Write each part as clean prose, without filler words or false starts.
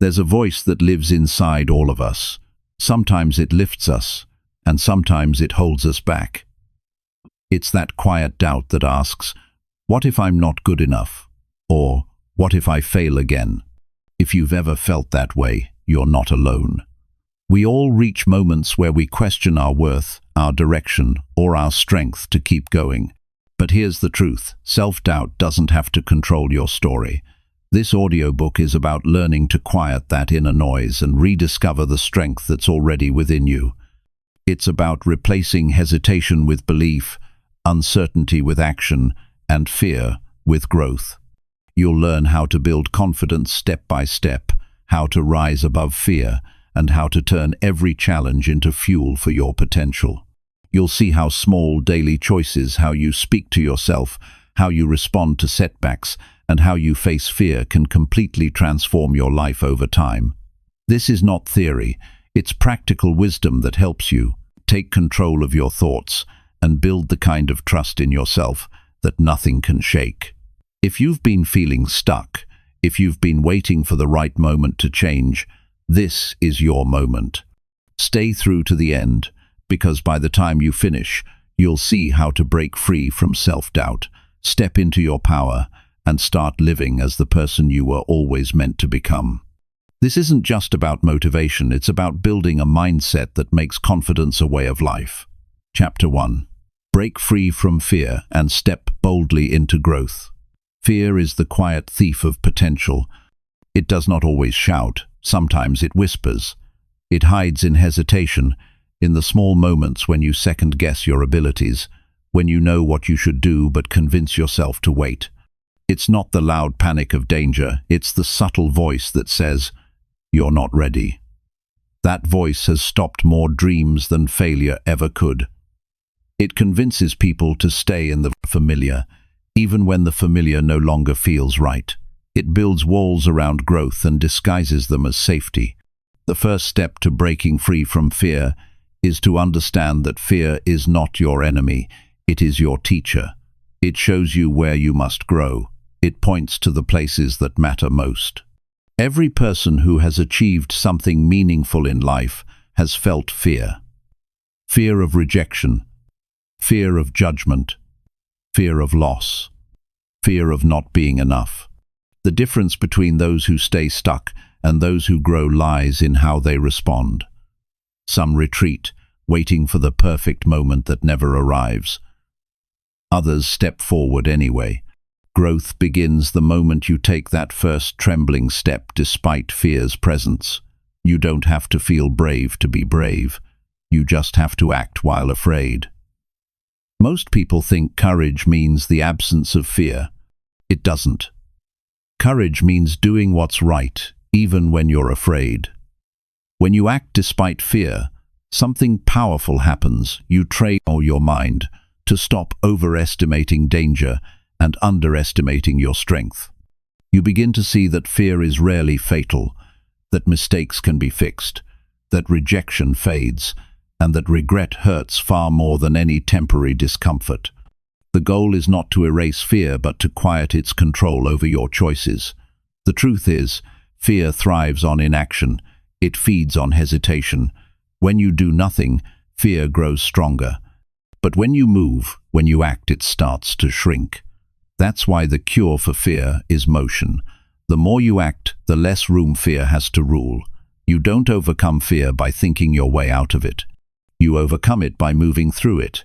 There's a voice that lives inside all of us. Sometimes it lifts us, and sometimes it holds us back. It's that quiet doubt that asks, what if I'm not good enough? Or, what if I fail again? If you've ever felt that way, you're not alone. We all reach moments where we question our worth, our direction, or our strength to keep going. But here's the truth, self-doubt doesn't have to control your story. This audiobook is about learning to quiet that inner noise and rediscover the strength that's already within you. It's about replacing hesitation with belief, uncertainty with action, and fear with growth. You'll learn how to build confidence step by step, how to rise above fear, and how to turn every challenge into fuel for your potential. You'll see how small daily choices, how you speak to yourself, how you respond to setbacks, and how you face fear can completely transform your life over time. This is not theory, it's practical wisdom that helps you take control of your thoughts and build the kind of trust in yourself that nothing can shake. If you've been feeling stuck, if you've been waiting for the right moment to change, this is your moment. Stay through to the end, because by the time you finish, you'll see how to break free from self-doubt, step into your power, and start living as the person you were always meant to become. This isn't just about motivation, it's about building a mindset that makes confidence a way of life. Chapter 1. Break free from fear and step boldly into growth. Fear is the quiet thief of potential. It does not always shout, sometimes it whispers. It hides in hesitation, in the small moments when you second-guess your abilities, when you know what you should do but convince yourself to wait. It's not the loud panic of danger, it's the subtle voice that says, "You're not ready." That voice has stopped more dreams than failure ever could. It convinces people to stay in the familiar, even when the familiar no longer feels right. It builds walls around growth and disguises them as safety. The first step to breaking free from fear is to understand that fear is not your enemy, it is your teacher. It shows you where you must grow. It points to the places that matter most. Every person who has achieved something meaningful in life has felt fear. Fear of rejection, fear of judgment, fear of loss, fear of not being enough. The difference between those who stay stuck and those who grow lies in how they respond. Some retreat, waiting for the perfect moment that never arrives. Others step forward anyway. Growth begins the moment you take that first trembling step despite fear's presence. You don't have to feel brave to be brave. You just have to act while afraid. Most people think courage means the absence of fear. It doesn't. Courage means doing what's right, even when you're afraid. When you act despite fear, something powerful happens. You train your mind to stop overestimating danger and underestimating your strength. You begin to see that fear is rarely fatal, that mistakes can be fixed, that rejection fades, and that regret hurts far more than any temporary discomfort. The goal is not to erase fear, but to quiet its control over your choices. The truth is, fear thrives on inaction. It feeds on hesitation. When you do nothing, fear grows stronger. But when you move, when you act, it starts to shrink. That's why the cure for fear is motion. The more you act, the less room fear has to rule. You don't overcome fear by thinking your way out of it. You overcome it by moving through it.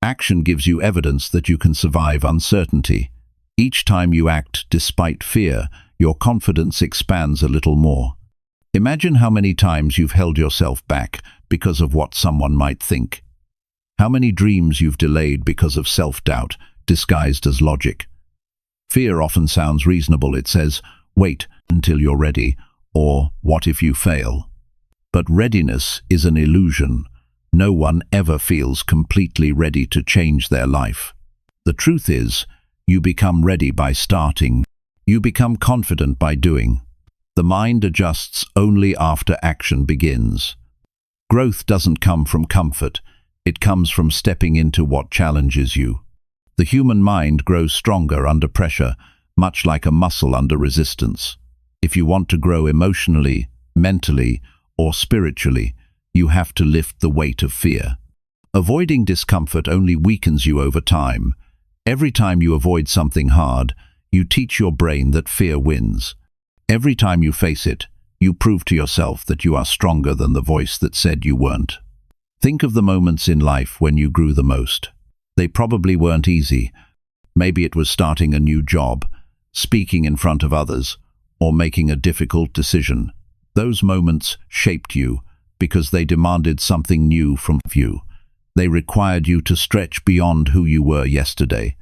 Action gives you evidence that you can survive uncertainty. Each time you act despite fear, your confidence expands a little more. Imagine how many times you've held yourself back because of what someone might think. How many dreams you've delayed because of self-doubt, disguised as logic. Fear often sounds reasonable. It says, wait until you're ready, or what if you fail? But readiness is an illusion. No one ever feels completely ready to change their life. The truth is, you become ready by starting. You become confident by doing. The mind adjusts only after action begins. Growth doesn't come from comfort. It comes from stepping into what challenges you. The human mind grows stronger under pressure, much like a muscle under resistance. If you want to grow emotionally, mentally, or spiritually, you have to lift the weight of fear. Avoiding discomfort only weakens you over time. Every time you avoid something hard, you teach your brain that fear wins. Every time you face it, you prove to yourself that you are stronger than the voice that said you weren't. Think of the moments in life when you grew the most. They probably weren't easy. Maybe it was starting a new job, speaking in front of others, or making a difficult decision. Those moments shaped you because they demanded something new from you. They required you to stretch beyond who you were yesterday.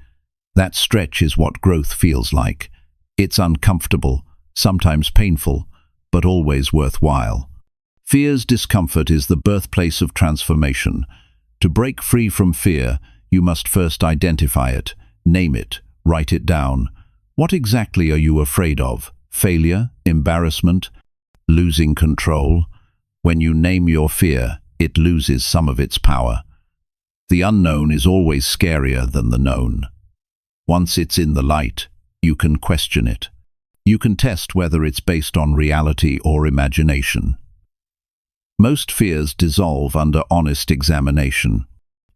That stretch is what growth feels like. It's uncomfortable, sometimes painful, but always worthwhile. Fear's discomfort is the birthplace of transformation. To break free from fear, you must first identify it, name it, write it down. What exactly are you afraid of? Failure? Embarrassment? Losing control? When you name your fear, it loses some of its power. The unknown is always scarier than the known. Once it's in the light, you can question it. You can test whether it's based on reality or imagination. Most fears dissolve under honest examination.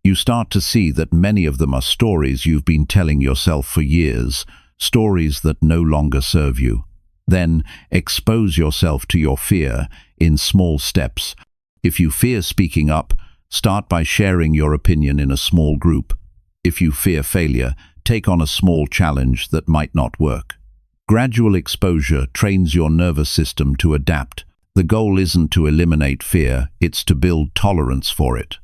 You start to see that many of them are stories you've been telling yourself for years, stories that no longer serve you. Then expose yourself to your fear in small steps. If you fear speaking up, start by sharing your opinion in a small group. If you fear failure, take on a small challenge that might not work. Gradual exposure trains your nervous system to adapt. The goal isn't to eliminate fear, it's to build tolerance for it.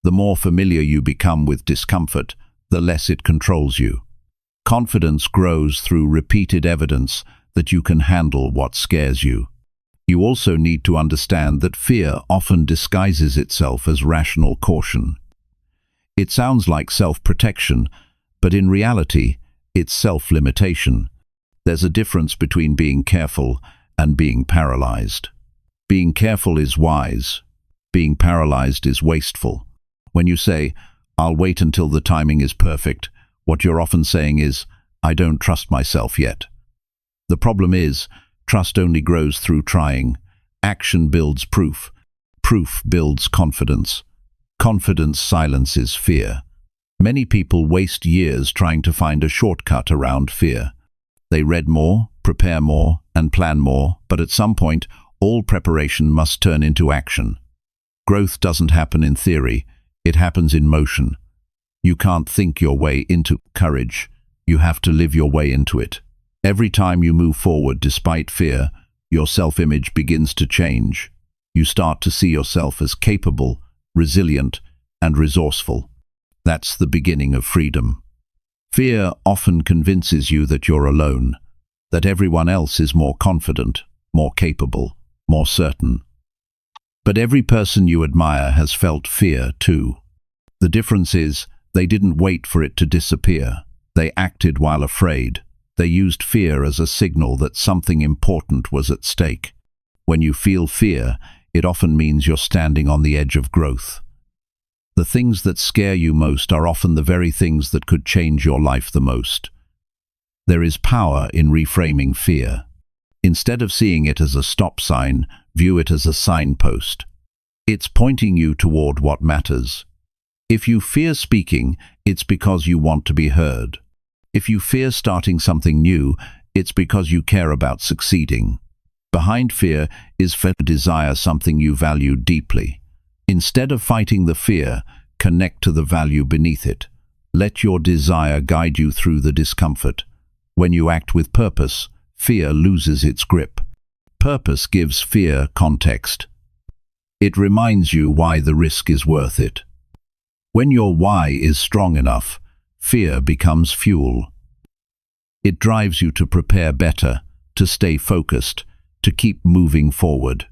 The more familiar you become with discomfort, the less it controls you. Confidence grows through repeated evidence that you can handle what scares you. You also need to understand that fear often disguises itself as rational caution. It sounds like self-protection, but in reality, it's self-limitation. There's a difference between being careful and being paralyzed. Being careful is wise. Being paralyzed is wasteful. When you say, "I'll wait until the timing is perfect," what you're often saying is, "I don't trust myself yet." The problem is, trust only grows through trying. Action builds proof. Proof builds confidence. Confidence silences fear. Many people waste years trying to find a shortcut around fear. They read more, prepare more, and plan more, but at some point, all preparation must turn into action. Growth doesn't happen in theory, it happens in motion. You can't think your way into courage, you have to live your way into it. Every time you move forward despite fear, your self-image begins to change. You start to see yourself as capable, resilient, and resourceful. That's the beginning of freedom. Fear often convinces you that you're alone, that everyone else is more confident, more capable, more certain. But every person you admire has felt fear too. The difference is, they didn't wait for it to disappear. They acted while afraid. They used fear as a signal that something important was at stake. When you feel fear, it often means you're standing on the edge of growth. The things that scare you most are often the very things that could change your life the most. There is power in reframing fear. Instead of seeing it as a stop sign, view it as a signpost. It's pointing you toward what matters. If you fear speaking, it's because you want to be heard. If you fear starting something new, it's because you care about succeeding. Behind fear is fear to desire something you value deeply. Instead of fighting the fear, connect to the value beneath it. Let your desire guide you through the discomfort. When you act with purpose, fear loses its grip. Purpose gives fear context. It reminds you why the risk is worth it. When your why is strong enough, fear becomes fuel. It drives you to prepare better, to stay focused, to keep moving forward.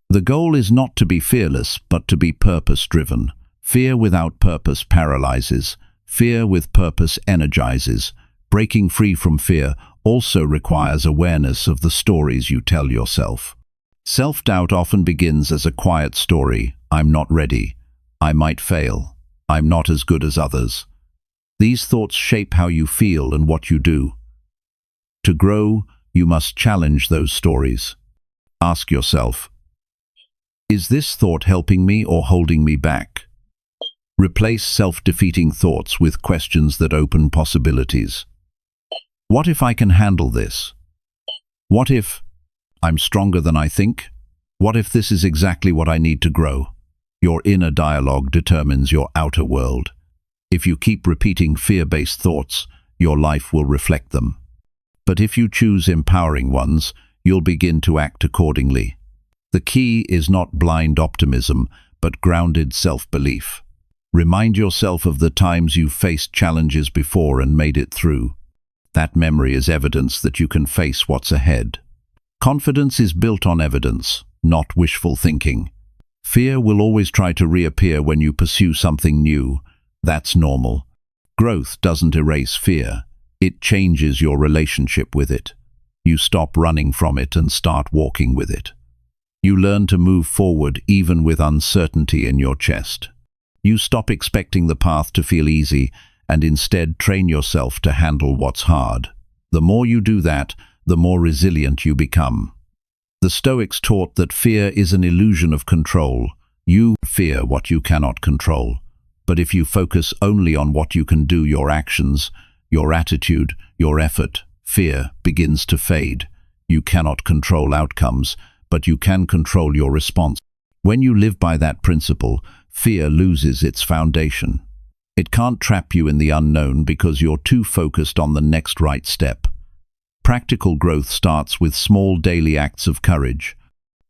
The goal is not to be fearless, but to be purpose-driven. Fear without purpose paralyzes. Fear with purpose energizes. Breaking free from fear also requires awareness of the stories you tell yourself. Self-doubt often begins as a quiet story. I'm not ready. I might fail. I'm not as good as others. These thoughts shape how you feel and what you do. To grow, you must challenge those stories. Ask yourself, is this thought helping me or holding me back? Replace self-defeating thoughts with questions that open possibilities. What if I can handle this? What if I'm stronger than I think? What if this is exactly what I need to grow? Your inner dialogue determines your outer world. If you keep repeating fear-based thoughts, your life will reflect them. But if you choose empowering ones, you'll begin to act accordingly. The key is not blind optimism, but grounded self-belief. Remind yourself of the times you've faced challenges before and made it through. That memory is evidence that you can face what's ahead. Confidence is built on evidence, not wishful thinking. Fear will always try to reappear when you pursue something new. That's normal. Growth doesn't erase fear. It changes your relationship with it. You stop running from it and start walking with it. You learn to move forward even with uncertainty in your chest. You stop expecting the path to feel easy and instead train yourself to handle what's hard. The more you do that, the more resilient you become. The Stoics taught that fear is an illusion of control. You fear what you cannot control. But if you focus only on what you can do, your actions, your attitude, your effort, fear begins to fade. You cannot control outcomes, but you can control your response. When you live by that principle, fear loses its foundation. It can't trap you in the unknown because you're too focused on the next right step. Practical growth starts with small daily acts of courage.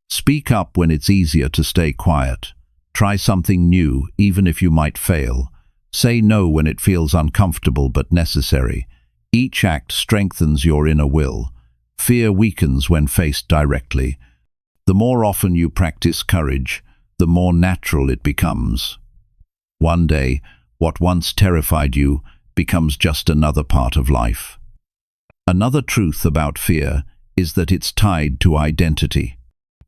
Speak up when it's easier to stay quiet. Try something new, even if you might fail. Say no when it feels uncomfortable but necessary. Each act strengthens your inner will. Fear weakens when faced directly. The more often you practice courage, the more natural it becomes. One day, what once terrified you becomes just another part of life. Another truth about fear is that it's tied to identity.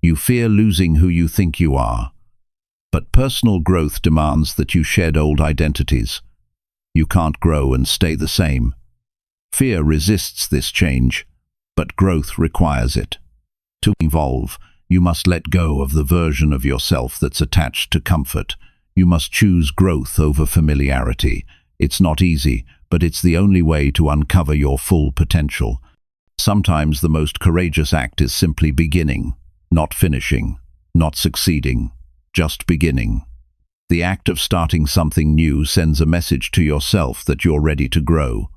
You fear losing who you think you are. But personal growth demands that you shed old identities. You can't grow and stay the same. Fear resists this change, but growth requires it. To evolve, you must let go of the version of yourself that's attached to comfort. You must choose growth over familiarity. It's not easy, but it's the only way to uncover your full potential. Sometimes the most courageous act is simply beginning, not finishing, not succeeding, just beginning. The act of starting something new sends a message to yourself that you're ready to grow.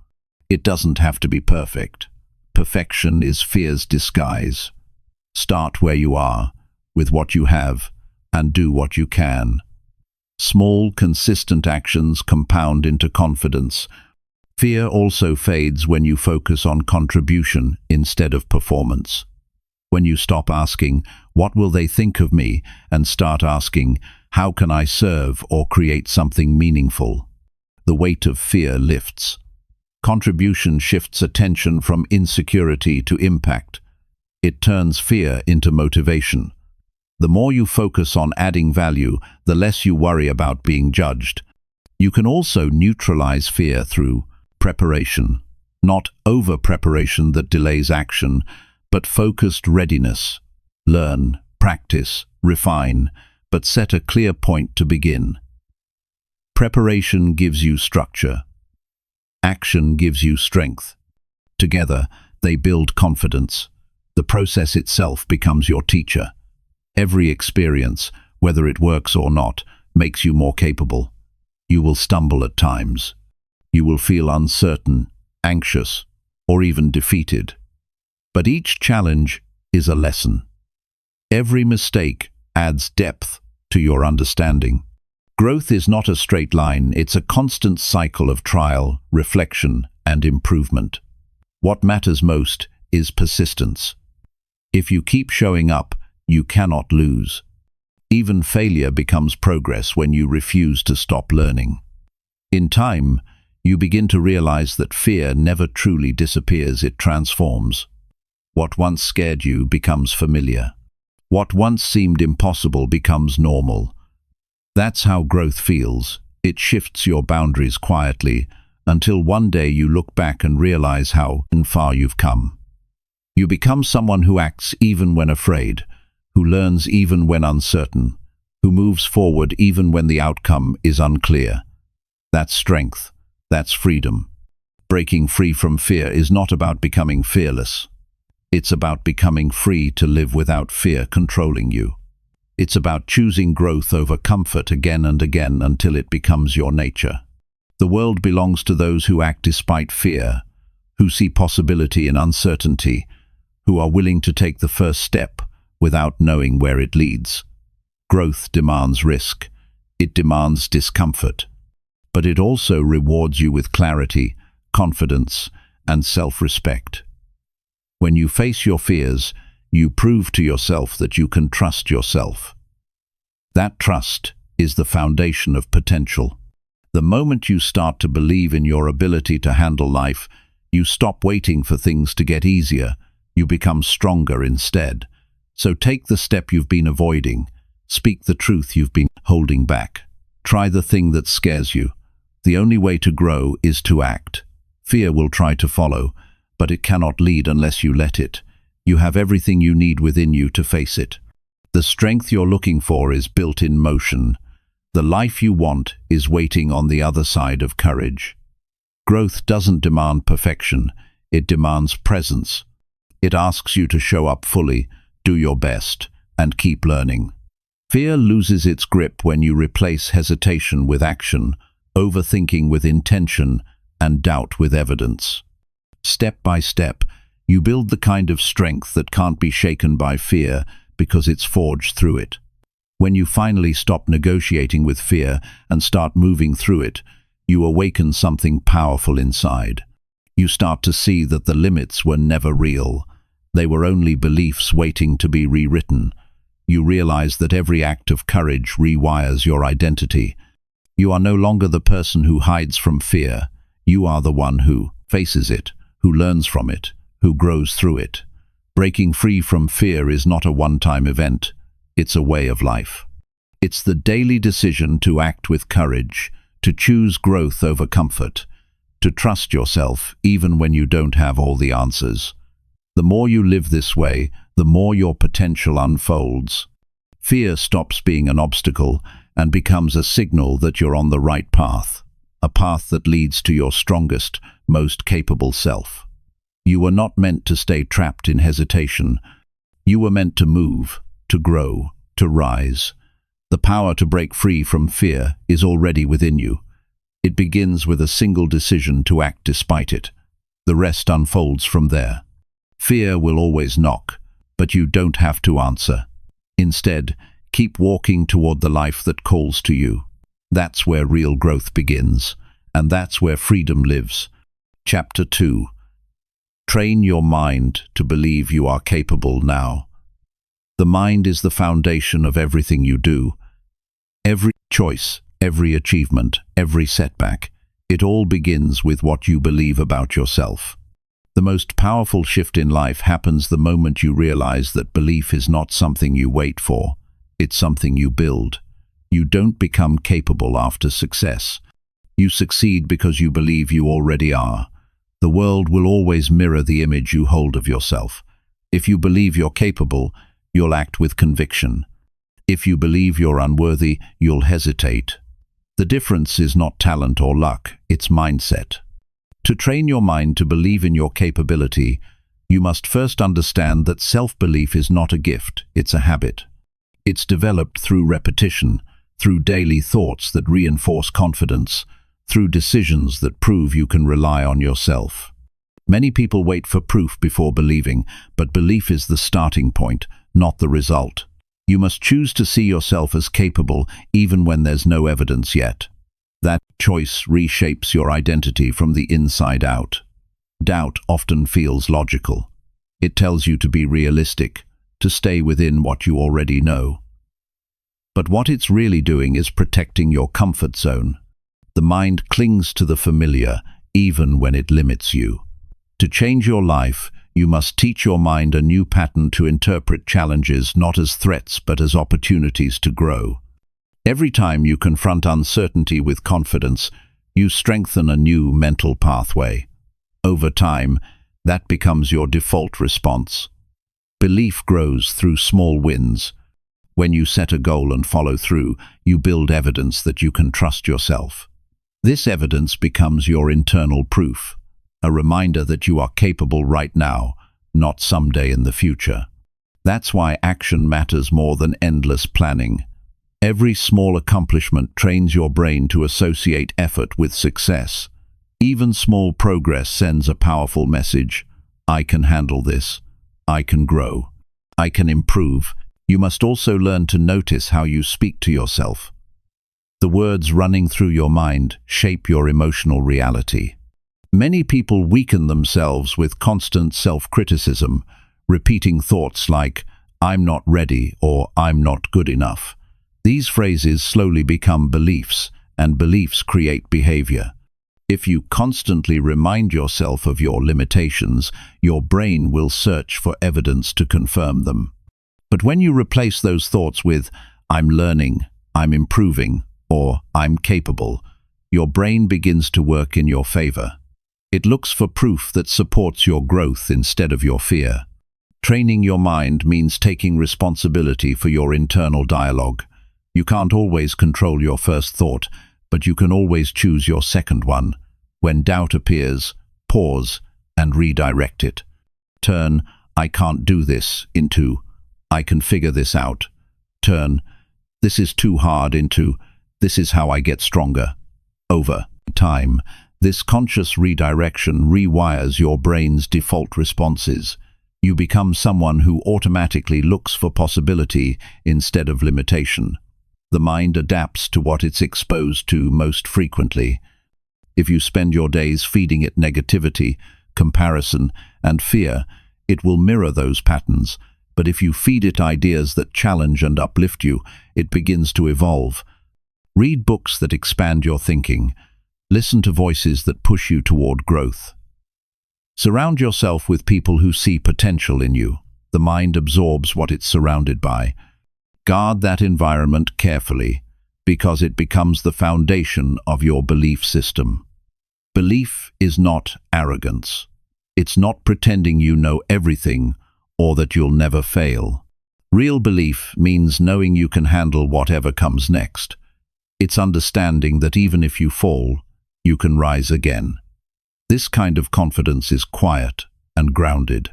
It doesn't have to be perfect. Perfection is fear's disguise. Start where you are, with what you have, and do what you can. Small, consistent actions compound into confidence. Fear also fades when you focus on contribution instead of performance. When you stop asking, "What will they think of me?" and start asking, "How can I serve or create something meaningful?" the weight of fear lifts. Contribution shifts attention from insecurity to impact. It turns fear into motivation. The more you focus on adding value, the less you worry about being judged. You can also neutralize fear through preparation. Not over-preparation that delays action, but focused readiness. Learn, practice, refine, but set a clear point to begin. Preparation gives you structure. Action gives you strength. Together, they build confidence. The process itself becomes your teacher. Every experience, whether it works or not, makes you more capable. You will stumble at times. You will feel uncertain, anxious, or even defeated. But each challenge is a lesson. Every mistake adds depth to your understanding. Growth is not a straight line, it's a constant cycle of trial, reflection, and improvement. What matters most is persistence. If you keep showing up, you cannot lose. Even failure becomes progress when you refuse to stop learning. In time, you begin to realize that fear never truly disappears, it transforms. What once scared you becomes familiar. What once seemed impossible becomes normal. That's how growth feels. It shifts your boundaries quietly, until one day you look back and realize how far you've come. You become someone who acts even when afraid, who learns even when uncertain, who moves forward even when the outcome is unclear. That's strength. That's freedom. Breaking free from fear is not about becoming fearless. It's about becoming free to live without fear controlling you. It's about choosing growth over comfort again and again until it becomes your nature. The world belongs to those who act despite fear, who see possibility in uncertainty, who are willing to take the first step without knowing where it leads. Growth demands risk. It demands discomfort. But it also rewards you with clarity, confidence, and self-respect. When you face your fears, you prove to yourself that you can trust yourself. That trust is the foundation of potential. The moment you start to believe in your ability to handle life, you stop waiting for things to get easier. You become stronger instead. So take the step you've been avoiding. Speak the truth you've been holding back. Try the thing that scares you. The only way to grow is to act. Fear will try to follow, but it cannot lead unless you let it. You have everything you need within you to face it. The strength you're looking for is built in motion. The life you want is waiting on the other side of courage. Growth doesn't demand perfection. It demands presence. It asks you to show up fully, do your best, and keep learning. Fear loses its grip when you replace hesitation with action, overthinking with intention, and doubt with evidence. Step by step, you build the kind of strength that can't be shaken by fear because it's forged through it. When you finally stop negotiating with fear and start moving through it, you awaken something powerful inside. You start to see that the limits were never real. They were only beliefs waiting to be rewritten. You realize that every act of courage rewires your identity. You are no longer the person who hides from fear. You are the one who faces it, who learns from it, who grows through it. Breaking free from fear is not a one-time event. It's a way of life. It's the daily decision to act with courage, to choose growth over comfort, to trust yourself even when you don't have all the answers. The more you live this way, the more your potential unfolds. Fear stops being an obstacle and becomes a signal that you're on the right path, a path that leads to your strongest, most capable self. You were not meant to stay trapped in hesitation. You were meant to move, to grow, to rise. The power to break free from fear is already within you. It begins with a single decision to act despite it. The rest unfolds from there. Fear will always knock, but you don't have to answer. Instead, keep walking toward the life that calls to you. That's where real growth begins, and that's where freedom lives. Chapter 2. Train your mind to believe you are capable now. The mind is the foundation of everything you do. Every choice, every achievement, every setback, it all begins with what you believe about yourself. The most powerful shift in life happens the moment you realize that belief is not something you wait for. It's something you build. You don't become capable after success. You succeed because you believe you already are. The world will always mirror the image you hold of yourself. If you believe you're capable, you'll act with conviction. If you believe you're unworthy, you'll hesitate. The difference is not talent or luck, it's mindset. To train your mind to believe in your capability, you must first understand that self-belief is not a gift, it's a habit. It's developed through repetition, through daily thoughts that reinforce confidence, through decisions that prove you can rely on yourself. Many people wait for proof before believing, but belief is the starting point, not the result. You must choose to see yourself as capable even when there's no evidence yet. That choice reshapes your identity from the inside out. Doubt often feels logical. It tells you to be realistic, to stay within what you already know. But what it's really doing is protecting your comfort zone. The mind clings to the familiar, even when it limits you. To change your life, you must teach your mind a new pattern to interpret challenges not as threats but as opportunities to grow. Every time you confront uncertainty with confidence, you strengthen a new mental pathway. Over time, That becomes your default response. Belief grows through small wins. When you set a goal and follow through, you build evidence that you can trust yourself. This evidence becomes your internal proof, a reminder that you are capable right now, not someday in the future. That's why action matters more than endless planning. Every small accomplishment trains your brain to associate effort with success. Even small progress sends a powerful message. I can handle this. I can grow. I can improve. You must also learn to notice how you speak to yourself. The words running through your mind shape your emotional reality. Many people weaken themselves with constant self-criticism, repeating thoughts like, "I'm not ready" or "I'm not good enough." These phrases slowly become beliefs, and beliefs create behavior. If you constantly remind yourself of your limitations, your brain will search for evidence to confirm them. But when you replace those thoughts with, "I'm learning," "I'm improving," or "I'm capable," your brain begins to work in your favor. It looks for proof that supports your growth instead of your fear. Training your mind means taking responsibility for your internal dialogue. You can't always control your first thought, but you can always choose your second one. When doubt appears, pause and redirect it. Turn "I can't do this" into "I can figure this out." Turn "This is too hard" into "This is how I get stronger." Over time, this conscious redirection rewires your brain's default responses. You become someone who automatically looks for possibility instead of limitation. The mind adapts to what it's exposed to most frequently. If you spend your days feeding it negativity, comparison, and fear, it will mirror those patterns. But if you feed it ideas that challenge and uplift you, it begins to evolve. Read books that expand your thinking. Listen to voices that push you toward growth. Surround yourself with people who see potential in you. The mind absorbs what it's surrounded by. Guard that environment carefully, because it becomes the foundation of your belief system. Belief is not arrogance. It's not pretending you know everything or that you'll never fail. Real belief means knowing you can handle whatever comes next. It's understanding that even if you fall, you can rise again. This kind of confidence is quiet and grounded.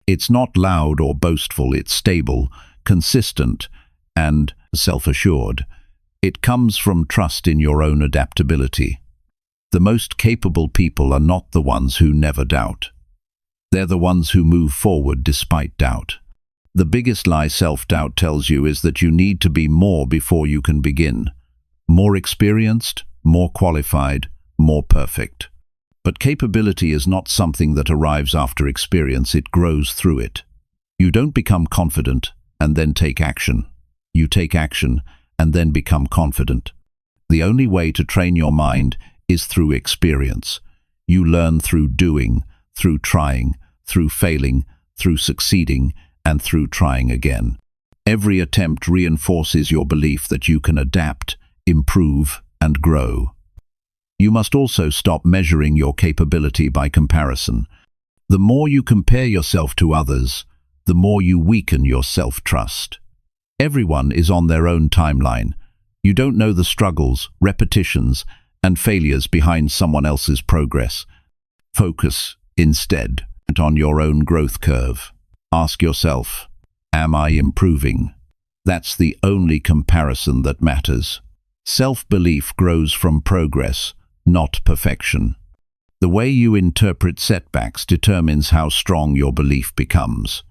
It's not loud or boastful, it's stable, consistent, and self-assured. It comes from trust in your own adaptability. The most capable people are not the ones who never doubt. They're the ones who move forward despite doubt. The biggest lie self-doubt tells you is that you need to be more before you can begin. More experienced, more qualified, more perfect. But capability is not something that arrives after experience, it grows through it. You don't become confident and then take action. You take action and then become confident. The only way to train your mind is through experience. You learn through doing, through trying, through failing, through succeeding, and through trying again. Every attempt reinforces your belief that you can adapt, improve, and grow. You must also stop measuring your capability by comparison. The more you compare yourself to others, the more you weaken your self-trust. Everyone is on their own timeline. You don't know the struggles, repetitions, and failures behind someone else's progress. Focus, instead, on your own growth curve. Ask yourself, am I improving? That's the only comparison that matters. Self-belief grows from progress, not perfection. The way you interpret setbacks determines how strong your belief becomes.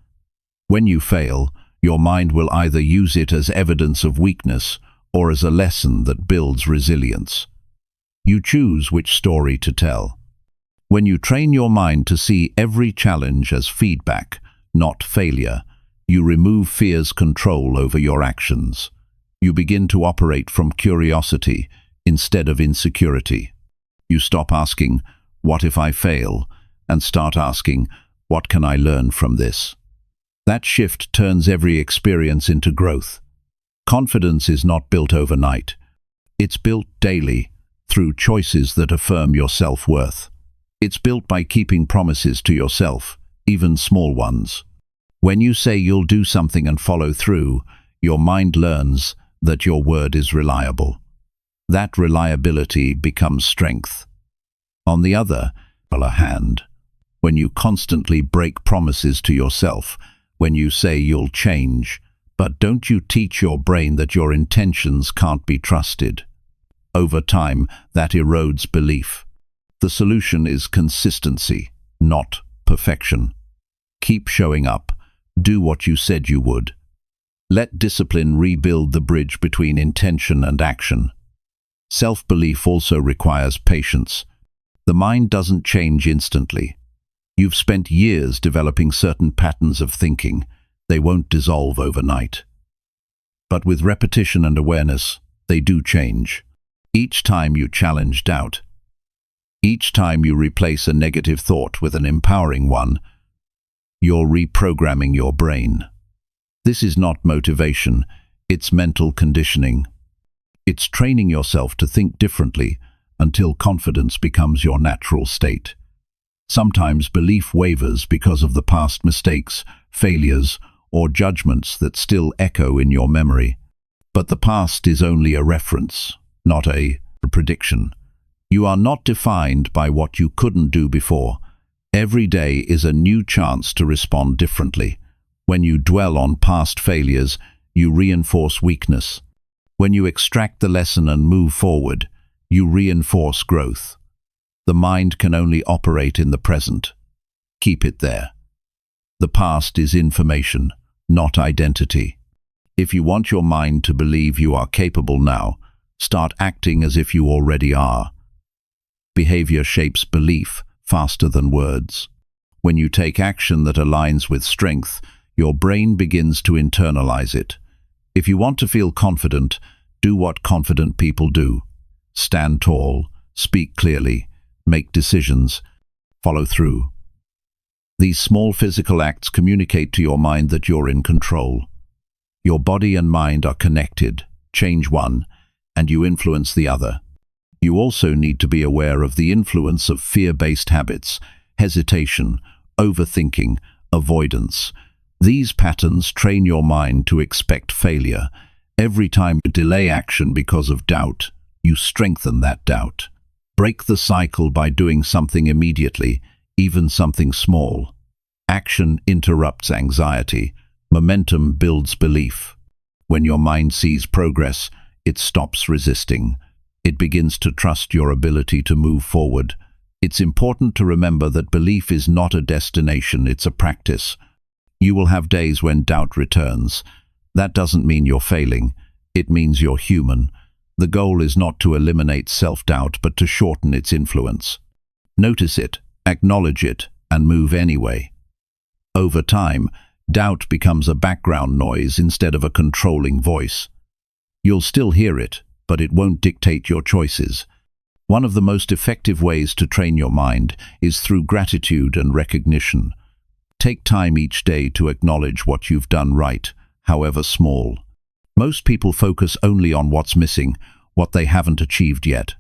When you fail, your mind will either use it as evidence of weakness or as a lesson that builds resilience. You choose which story to tell. When you train your mind to see every challenge as feedback, not failure, you remove fear's control over your actions. You begin to operate from curiosity instead of insecurity. You stop asking, "What if I fail?" and start asking, "What can I learn from this?" That shift turns every experience into growth. Confidence is not built overnight. It's built daily, through choices that affirm your self-worth. It's built by keeping promises to yourself, even small ones. When you say you'll do something and follow through, your mind learns that your word is reliable. That reliability becomes strength. On the other hand, when you constantly break promises to yourself, when you say you'll change, but don't you teach your brain that your intentions can't be trusted? Over time, that erodes belief. The solution is consistency, not perfection. Keep showing up. Do what you said you would. Let discipline rebuild the bridge between intention and action. Self-belief also requires patience. The mind doesn't change instantly. You've spent years developing certain patterns of thinking. They won't dissolve overnight. But with repetition and awareness, they do change. Each time you challenge doubt, each time you replace a negative thought with an empowering one, you're reprogramming your brain. This is not motivation, it's mental conditioning. It's training yourself to think differently until confidence becomes your natural state. Sometimes belief wavers because of the past mistakes, failures, or judgments that still echo in your memory. But the past is only a reference, not a prediction. You are not defined by what you couldn't do before. Every day is a new chance to respond differently. When you dwell on past failures, you reinforce weakness. When you extract the lesson and move forward, you reinforce growth. The mind can only operate in the present. Keep it there. The past is information, not identity. If you want your mind to believe you are capable now, start acting as if you already are. Behavior shapes belief faster than words. When you take action that aligns with strength, your brain begins to internalize it. If you want to feel confident, do what confident people do. Stand tall, speak clearly, make decisions, follow through. These small physical acts communicate to your mind that you're in control. Your body and mind are connected. Change one, and you influence the other. You also need to be aware of the influence of fear-based habits, hesitation, overthinking, avoidance. These patterns train your mind to expect failure. Every time you delay action because of doubt, you strengthen that doubt. Break the cycle by doing something immediately, even something small. Action interrupts anxiety. Momentum builds belief. When your mind sees progress, it stops resisting. It begins to trust your ability to move forward. It's important to remember that belief is not a destination, it's a practice. You will have days when doubt returns. That doesn't mean you're failing. It means you're human. The goal is not to eliminate self-doubt, but to shorten its influence. Notice it, acknowledge it, and move anyway. Over time, doubt becomes a background noise instead of a controlling voice. You'll still hear it, but it won't dictate your choices. One of the most effective ways to train your mind is through gratitude and recognition. Take time each day to acknowledge what you've done right, however small. Most people focus only on what's missing, what they haven't achieved yet.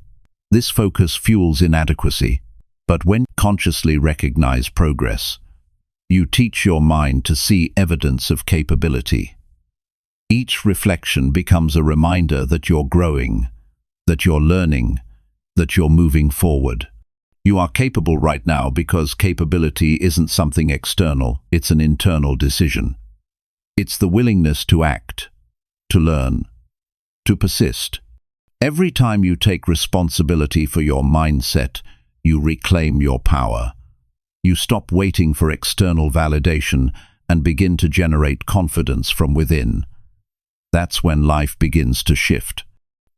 This focus fuels inadequacy. But when you consciously recognize progress, you teach your mind to see evidence of capability. Each reflection becomes a reminder that you're growing, that you're learning, that you're moving forward. You are capable right now because capability isn't something external, it's an internal decision. It's the willingness to act, to learn, to persist. Every time you take responsibility for your mindset, you reclaim your power. You stop waiting for external validation and begin to generate confidence from within. That's when life begins to shift.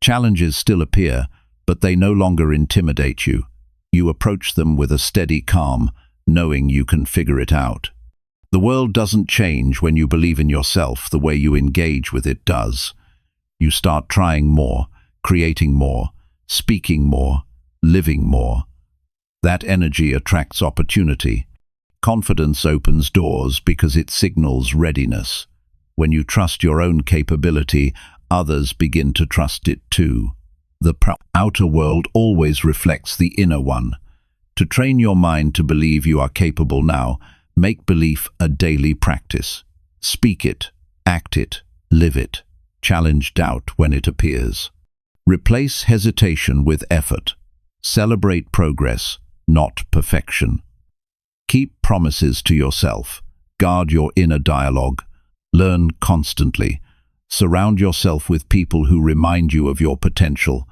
Challenges still appear, but they no longer intimidate you. You approach them with a steady calm, knowing you can figure it out. The world doesn't change when you believe in yourself the way you engage with it does. You start trying more, creating more, speaking more, living more. That energy attracts opportunity. Confidence opens doors because it signals readiness. When you trust your own capability, others begin to trust it too. The outer world always reflects the inner one. To train your mind to believe you are capable now, make belief a daily practice. Speak it, act it, live it. Challenge doubt when it appears. Replace hesitation with effort. Celebrate progress, not perfection. Keep promises to yourself. Guard your inner dialogue. Learn constantly. Surround yourself with people who remind you of your potential.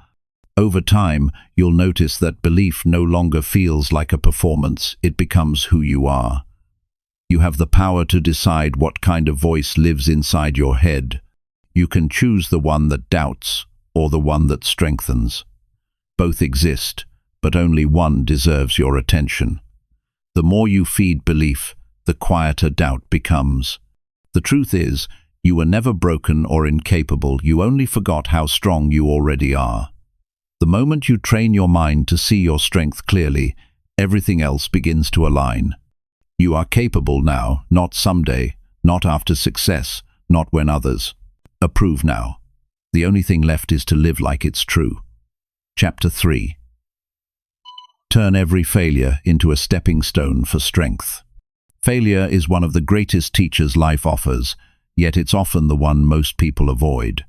Over time, you'll notice that belief no longer feels like a performance, it becomes who you are. You have the power to decide what kind of voice lives inside your head. You can choose the one that doubts or the one that strengthens. Both exist, but only one deserves your attention. The more you feed belief, the quieter doubt becomes. The truth is, you were never broken or incapable, you only forgot how strong you already are. The moment you train your mind to see your strength clearly, everything else begins to align. You are capable now, not someday, not after success, not when others approve now. The only thing left is to live like it's true. Chapter 3. Turn every failure into a stepping stone for strength. Failure is one of the greatest teachers life offers, yet it's often the one most people avoid.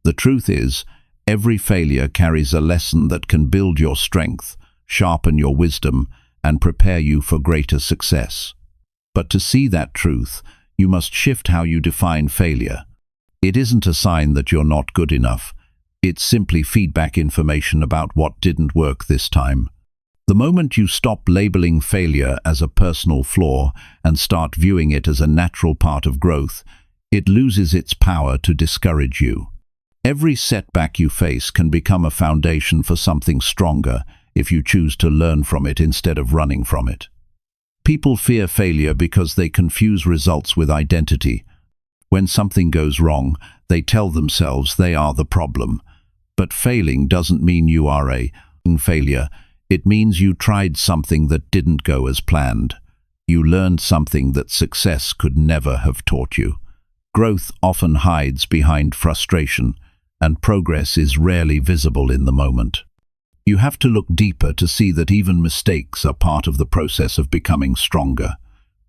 The truth is, every failure carries a lesson that can build your strength, sharpen your wisdom, and prepare you for greater success. But to see that truth, you must shift how you define failure. It isn't a sign that you're not good enough. It's simply feedback information about what didn't work this time. The moment you stop labeling failure as a personal flaw and start viewing it as a natural part of growth, it loses its power to discourage you. Every setback you face can become a foundation for something stronger if you choose to learn from it instead of running from it. People fear failure because they confuse results with identity. When something goes wrong, they tell themselves they are the problem. But failing doesn't mean you are a failure. It means you tried something that didn't go as planned. You learned something that success could never have taught you. Growth often hides behind frustration, and progress is rarely visible in the moment. You have to look deeper to see that even mistakes are part of the process of becoming stronger.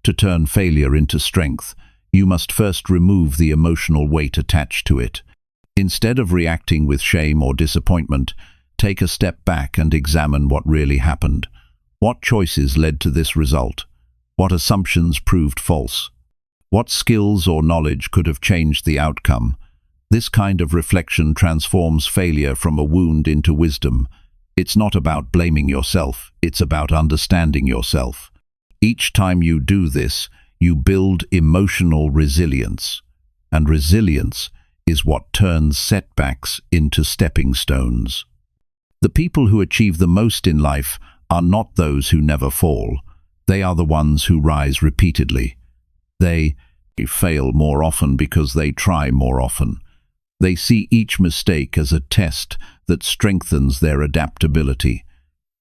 To turn failure into strength, you must first remove the emotional weight attached to it. Instead of reacting with shame or disappointment, take a step back and examine what really happened. What choices led to this result? What assumptions proved false? What skills or knowledge could have changed the outcome? This kind of reflection transforms failure from a wound into wisdom. It's not about blaming yourself, it's about understanding yourself. Each time you do this, you build emotional resilience. And resilience is what turns setbacks into stepping stones. The people who achieve the most in life are not those who never fall. They are the ones who rise repeatedly. They fail more often because they try more often. They see each mistake as a test that strengthens their adaptability.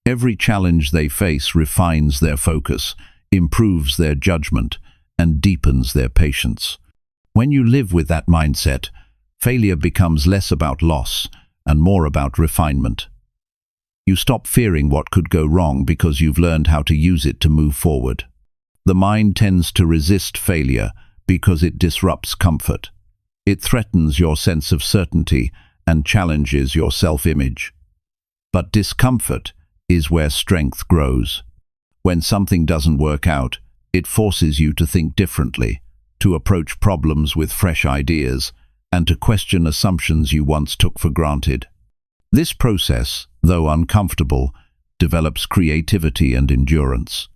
Every challenge they face refines their focus, improves their judgment, and deepens their patience. When you live with that mindset, failure becomes less about loss and more about refinement. You stop fearing what could go wrong because you've learned how to use it to move forward. The mind tends to resist failure because it disrupts comfort. It threatens your sense of certainty and challenges your self-image. But discomfort is where strength grows. When something doesn't work out, it forces you to think differently, to approach problems with fresh ideas, and to question assumptions you once took for granted. This process, though uncomfortable, develops creativity and endurance.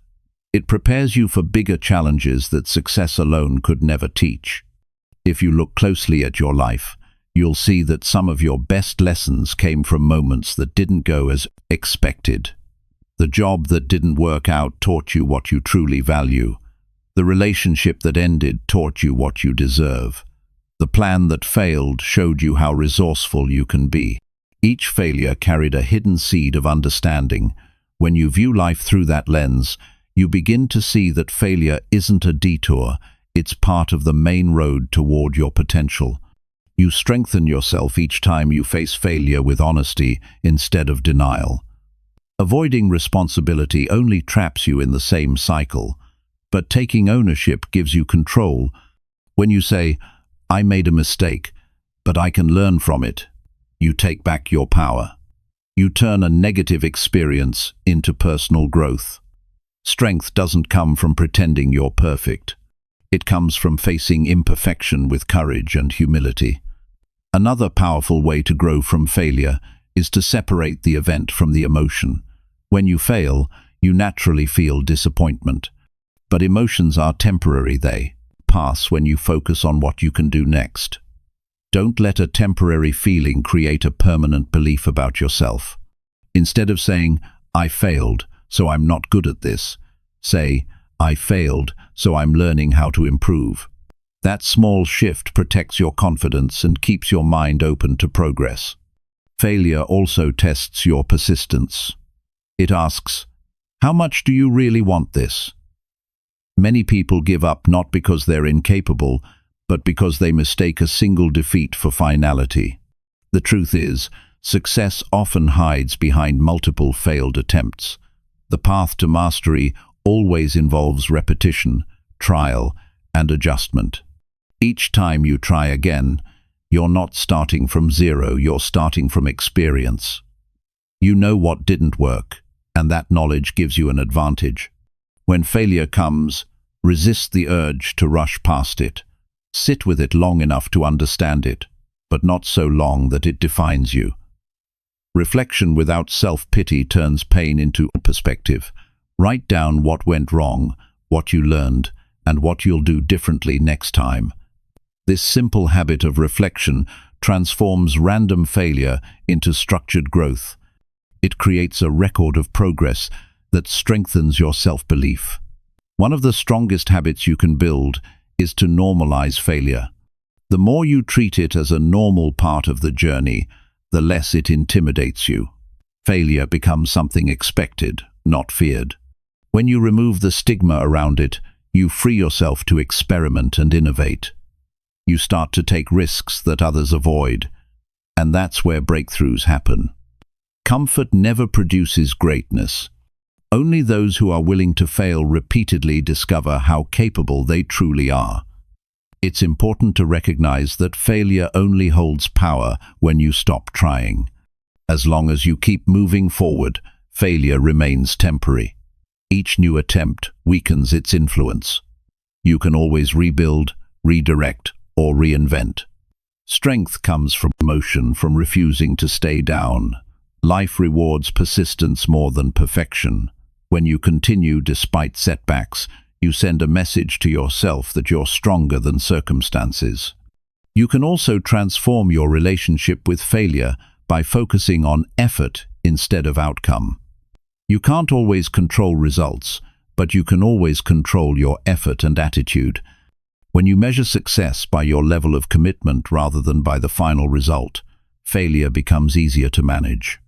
It prepares you for bigger challenges that success alone could never teach. If you look closely at your life, you'll see that some of your best lessons came from moments that didn't go as expected. The job that didn't work out taught you what you truly value. The relationship that ended taught you what you deserve. The plan that failed showed you how resourceful you can be. Each failure carried a hidden seed of understanding. When you view life through that lens, you begin to see that failure isn't a detour, it's part of the main road toward your potential. You strengthen yourself each time you face failure with honesty instead of denial. Avoiding responsibility only traps you in the same cycle, but taking ownership gives you control. When you say, "I made a mistake, but I can learn from it," you take back your power. You turn a negative experience into personal growth. Strength doesn't come from pretending you're perfect. It comes from facing imperfection with courage and humility. Another powerful way to grow from failure is to separate the event from the emotion. When you fail, you naturally feel disappointment. But emotions are temporary. They pass when you focus on what you can do next. Don't let a temporary feeling create a permanent belief about yourself. Instead of saying, "I failed, so I'm not good at this," say, "I failed, so I'm learning how to improve." That small shift protects your confidence and keeps your mind open to progress. Failure also tests your persistence. It asks, how much do you really want this? Many people give up not because they're incapable, but because they mistake a single defeat for finality. The truth is, success often hides behind multiple failed attempts. The path to mastery always involves repetition, trial, and adjustment. Each time you try again, you're not starting from zero, you're starting from experience. You know what didn't work, and that knowledge gives you an advantage. When failure comes, resist the urge to rush past it. Sit with it long enough to understand it, but not so long that it defines you. Reflection without self-pity turns pain into perspective. Write down what went wrong, what you learned, and what you'll do differently next time. This simple habit of reflection transforms random failure into structured growth. It creates a record of progress that strengthens your self-belief. One of the strongest habits you can build is to normalize failure. The more you treat it as a normal part of the journey, the less it intimidates you. Failure becomes something expected, not feared. When you remove the stigma around it, you free yourself to experiment and innovate. You start to take risks that others avoid, and that's where breakthroughs happen. Comfort never produces greatness. Only those who are willing to fail repeatedly discover how capable they truly are. It's important to recognize that failure only holds power when you stop trying. As long as you keep moving forward, failure remains temporary. Each new attempt weakens its influence. You can always rebuild, redirect, or reinvent. Strength comes from motion, from refusing to stay down. Life rewards persistence more than perfection. When you continue despite setbacks, you send a message to yourself that you're stronger than circumstances. You can also transform your relationship with failure by focusing on effort instead of outcome. You can't always control results, but you can always control your effort and attitude. When you measure success by your level of commitment rather than by the final result, failure becomes easier to manage.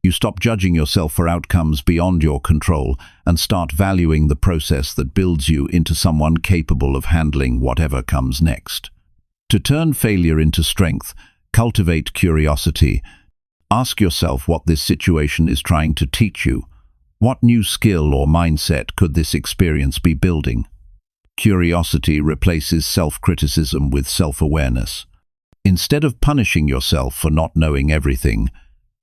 You stop judging yourself for outcomes beyond your control and start valuing the process that builds you into someone capable of handling whatever comes next. To turn failure into strength, cultivate curiosity. Ask yourself what this situation is trying to teach you. What new skill or mindset could this experience be building? Curiosity replaces self-criticism with self-awareness. Instead of punishing yourself for not knowing everything,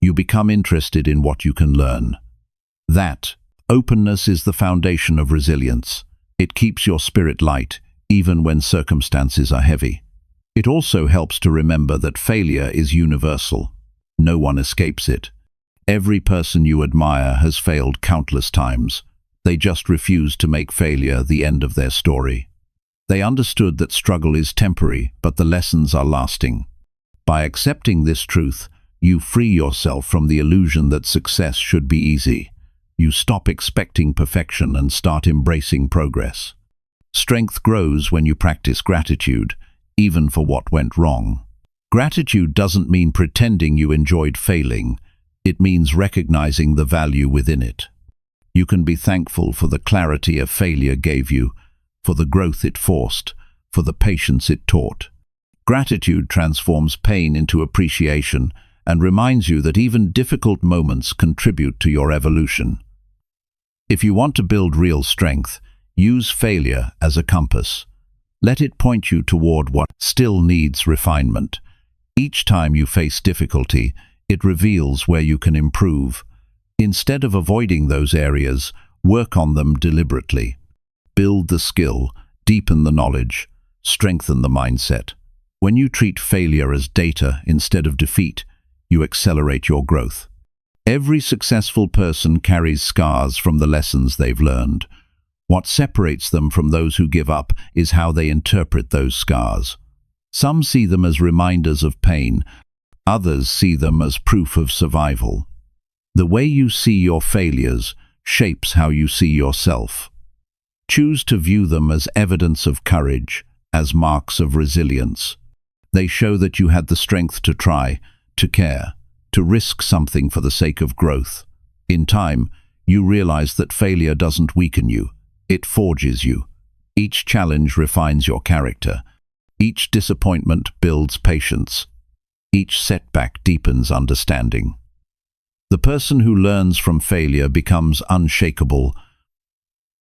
you become interested in what you can learn. That openness is the foundation of resilience. It keeps your spirit light, even when circumstances are heavy. It also helps to remember that failure is universal. No one escapes it. Every person you admire has failed countless times. They just refused to make failure the end of their story. They understood that struggle is temporary, but the lessons are lasting. By accepting this truth, you free yourself from the illusion that success should be easy. You stop expecting perfection and start embracing progress. Strength grows when you practice gratitude, even for what went wrong. Gratitude doesn't mean pretending you enjoyed failing. It means recognizing the value within it. You can be thankful for the clarity a failure gave you, for the growth it forced, for the patience it taught. Gratitude transforms pain into appreciation and reminds you that even difficult moments contribute to your evolution. If you want to build real strength, use failure as a compass. Let it point you toward what still needs refinement. Each time you face difficulty, it reveals where you can improve. Instead of avoiding those areas, work on them deliberately. Build the skill, deepen the knowledge, strengthen the mindset. When you treat failure as data instead of defeat, you accelerate your growth. Every successful person carries scars from the lessons they've learned. What separates them from those who give up is how they interpret those scars. Some see them as reminders of pain, others see them as proof of survival. The way you see your failures shapes how you see yourself. Choose to view them as evidence of courage, as marks of resilience. They show that you had the strength to try, to care, to risk something for the sake of growth. In time, you realize that failure doesn't weaken you, it forges you. Each challenge refines your character. Each disappointment builds patience. Each setback deepens understanding. The person who learns from failure becomes unshakable,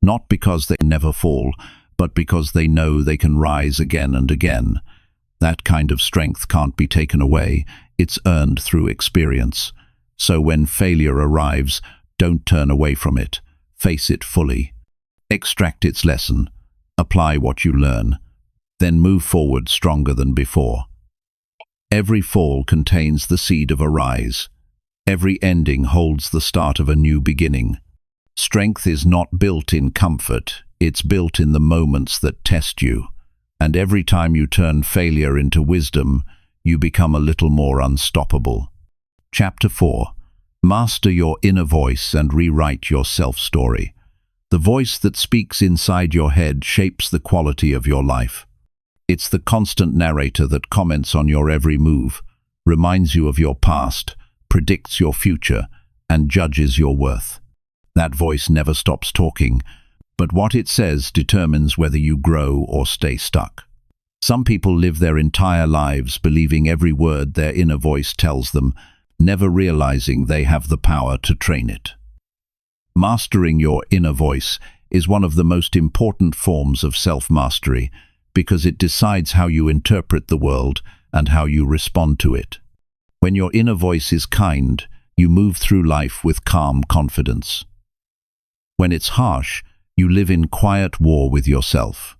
not because they never fall, but because they know they can rise again and again. That kind of strength can't be taken away, it's earned through experience. So when failure arrives, don't turn away from it. Face it fully. Extract its lesson. Apply what you learn. Then move forward stronger than before. Every fall contains the seed of a rise. Every ending holds the start of a new beginning. Strength is not built in comfort, it's built in the moments that test you. And every time you turn failure into wisdom, you become a little more unstoppable. Chapter 4. Master your inner voice and rewrite your self-story. The voice that speaks inside your head shapes the quality of your life. It's the constant narrator that comments on your every move, reminds you of your past, predicts your future, and judges your worth. That voice never stops talking, but what it says determines whether you grow or stay stuck. Some people live their entire lives believing every word their inner voice tells them, never realizing they have the power to train it. Mastering your inner voice is one of the most important forms of self-mastery because it decides how you interpret the world and how you respond to it. When your inner voice is kind, you move through life with calm confidence. When it's harsh, you live in quiet war with yourself.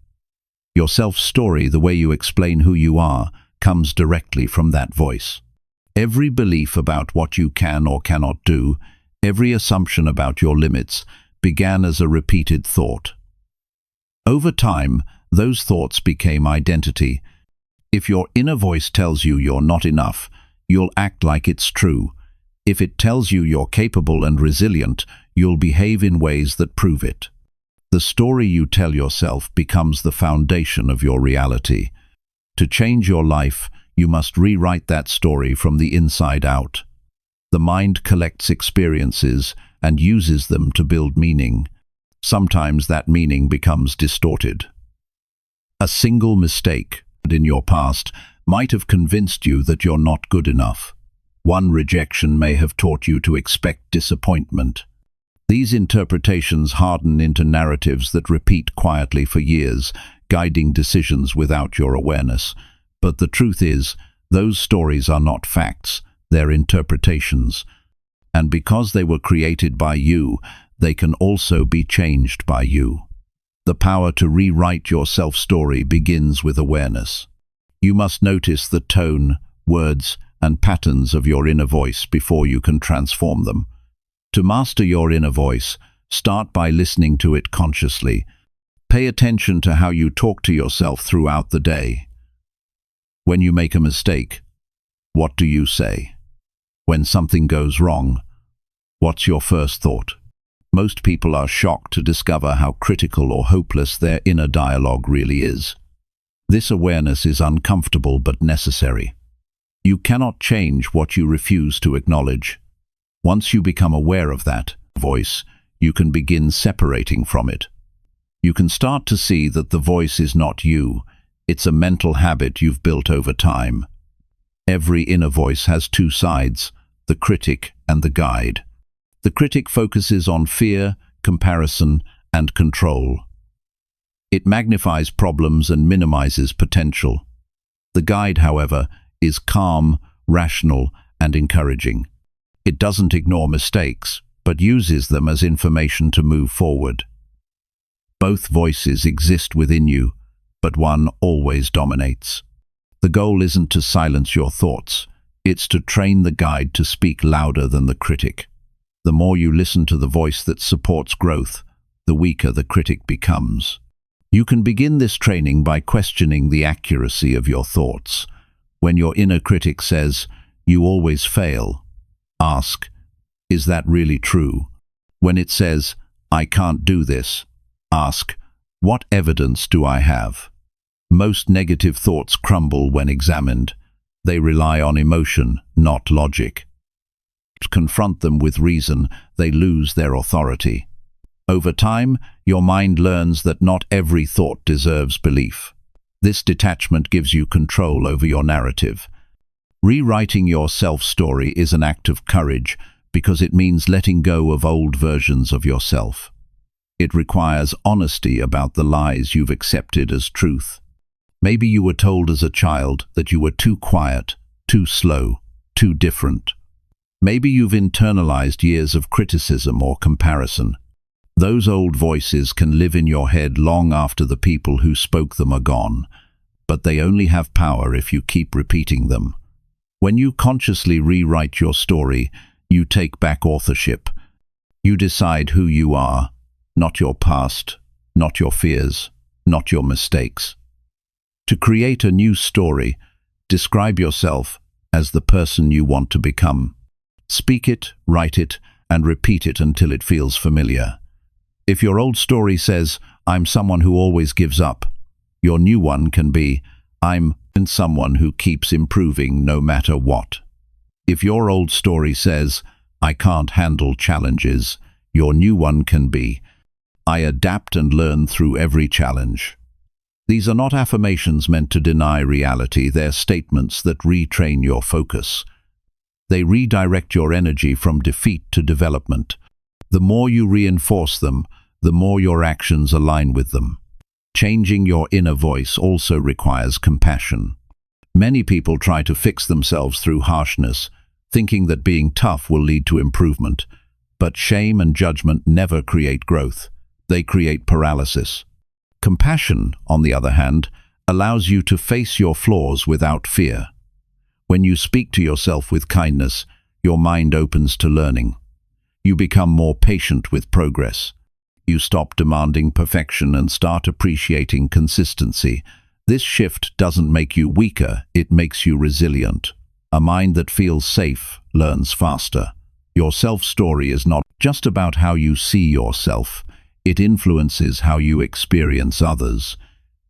Your self-story, the way you explain who you are, comes directly from that voice. Every belief about what you can or cannot do, every assumption about your limits, began as a repeated thought. Over time, those thoughts became identity. If your inner voice tells you you're not enough, you'll act like it's true. If it tells you you're capable and resilient, you'll behave in ways that prove it. The story you tell yourself becomes the foundation of your reality. To change your life, you must rewrite that story from the inside out. The mind collects experiences and uses them to build meaning. Sometimes that meaning becomes distorted. A single mistake in your past might have convinced you that you're not good enough. One rejection may have taught you to expect disappointment. These interpretations harden into narratives that repeat quietly for years, guiding decisions without your awareness. But the truth is, those stories are not facts, they're interpretations. And because they were created by you, they can also be changed by you. The power to rewrite your self-story begins with awareness. You must notice the tone, words, and patterns of your inner voice before you can transform them. To master your inner voice, start by listening to it consciously. Pay attention to how you talk to yourself throughout the day. When you make a mistake, what do you say? When something goes wrong, what's your first thought? Most people are shocked to discover how critical or hopeless their inner dialogue really is. This awareness is uncomfortable but necessary. You cannot change what you refuse to acknowledge. Once you become aware of that voice, you can begin separating from it. You can start to see that the voice is not you, it's a mental habit you've built over time. Every inner voice has two sides, the critic and the guide. The critic focuses on fear, comparison, and control. It magnifies problems and minimizes potential. The guide, however, is calm, rational, and encouraging. It doesn't ignore mistakes, but uses them as information to move forward. Both voices exist within you, but one always dominates. The goal isn't to silence your thoughts, it's to train the guide to speak louder than the critic. The more you listen to the voice that supports growth, the weaker the critic becomes. You can begin this training by questioning the accuracy of your thoughts. When your inner critic says, "You always fail," ask, "Is that really true?" When it says, "I can't do this," ask, "What evidence do I have?" Most negative thoughts crumble when examined. They rely on emotion, not logic. To confront them with reason, they lose their authority. Over time, your mind learns that not every thought deserves belief. This detachment gives you control over your narrative. Rewriting your self-story is an act of courage because it means letting go of old versions of yourself. It requires honesty about the lies you've accepted as truth. Maybe you were told as a child that you were too quiet, too slow, too different. Maybe you've internalized years of criticism or comparison. Those old voices can live in your head long after the people who spoke them are gone, but they only have power if you keep repeating them. When you consciously rewrite your story, you take back authorship. You decide who you are, not your past, not your fears, not your mistakes. To create a new story, describe yourself as the person you want to become. Speak it, write it, and repeat it until it feels familiar. If your old story says, "I'm someone who always gives up," your new one can be, "I'm someone who keeps improving no matter what." If your old story says, "I can't handle challenges," your new one can be, "I adapt and learn through every challenge." These are not affirmations meant to deny reality, they're statements that retrain your focus. They redirect your energy from defeat to development. The more you reinforce them, the more your actions align with them. Changing your inner voice also requires compassion. Many people try to fix themselves through harshness, thinking that being tough will lead to improvement. But shame and judgment never create growth. They create paralysis. Compassion, on the other hand, allows you to face your flaws without fear. When you speak to yourself with kindness, your mind opens to learning. You become more patient with progress. You stop demanding perfection and start appreciating consistency. This shift doesn't make you weaker, it makes you resilient. A mind that feels safe learns faster. Your self-story is not just about how you see yourself. It influences how you experience others.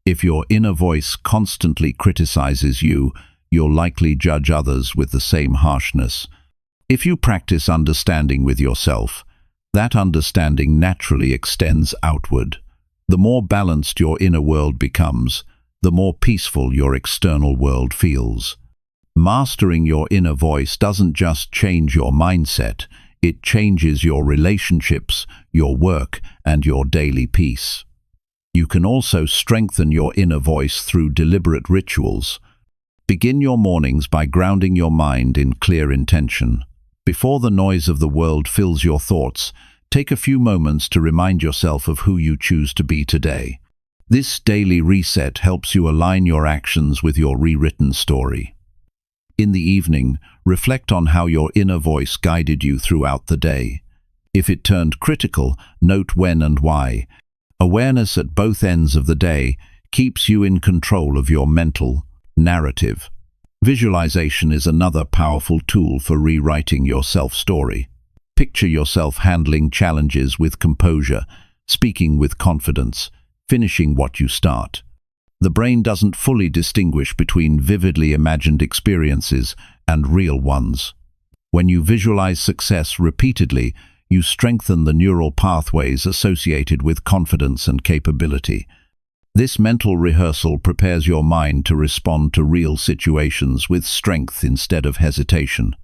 If your inner voice constantly criticizes you, you'll likely judge others with the same harshness. If you practice understanding with yourself, that understanding naturally extends outward. The more balanced your inner world becomes, the more peaceful your external world feels. Mastering your inner voice doesn't just change your mindset, it changes your relationships, your work, and your daily peace. You can also strengthen your inner voice through deliberate rituals. Begin your mornings by grounding your mind in clear intention. Before the noise of the world fills your thoughts, take a few moments to remind yourself of who you choose to be today. This daily reset helps you align your actions with your rewritten story. In the evening, reflect on how your inner voice guided you throughout the day. If it turned critical, note when and why. Awareness at both ends of the day keeps you in control of your mental narrative. Visualization is another powerful tool for rewriting your self-story. Picture yourself handling challenges with composure, speaking with confidence, finishing what you start. The brain doesn't fully distinguish between vividly imagined experiences and real ones. When you visualize success repeatedly, you strengthen the neural pathways associated with confidence and capability. This mental rehearsal prepares your mind to respond to real situations with strength instead of hesitation.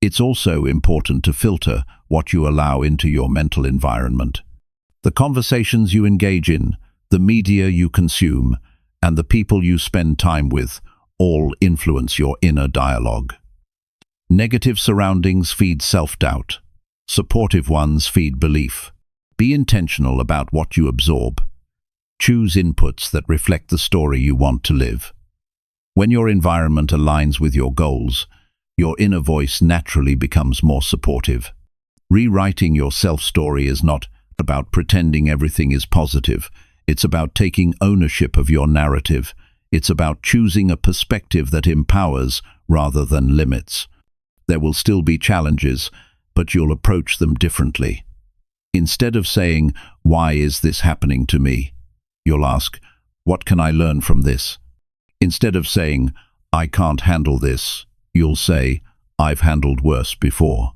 It's also important to filter what you allow into your mental environment. The conversations you engage in, the media you consume, and the people you spend time with all influence your inner dialogue. Negative surroundings feed self-doubt. Supportive ones feed belief. Be intentional about what you absorb. Choose inputs that reflect the story you want to live. When your environment aligns with your goals, your inner voice naturally becomes more supportive. Rewriting your self-story is not about pretending everything is positive. It's about taking ownership of your narrative. It's about choosing a perspective that empowers rather than limits. There will still be challenges, but you'll approach them differently. Instead of saying, "Why is this happening to me?" you'll ask, "What can I learn from this?" Instead of saying, "I can't handle this," you'll say, "I've handled worse before."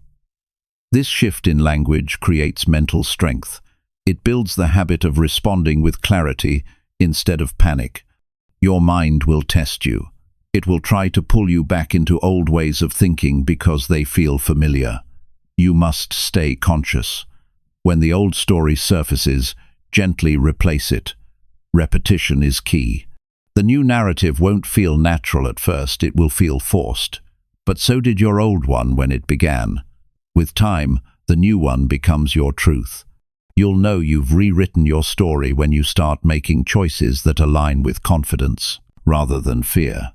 This shift in language creates mental strength. It builds the habit of responding with clarity instead of panic. Your mind will test you. It will try to pull you back into old ways of thinking because they feel familiar. You must stay conscious. When the old story surfaces, gently replace it. Repetition is key. The new narrative won't feel natural at first, it will feel forced. But so did your old one when it began. With time, the new one becomes your truth. You'll know you've rewritten your story when you start making choices that align with confidence rather than fear.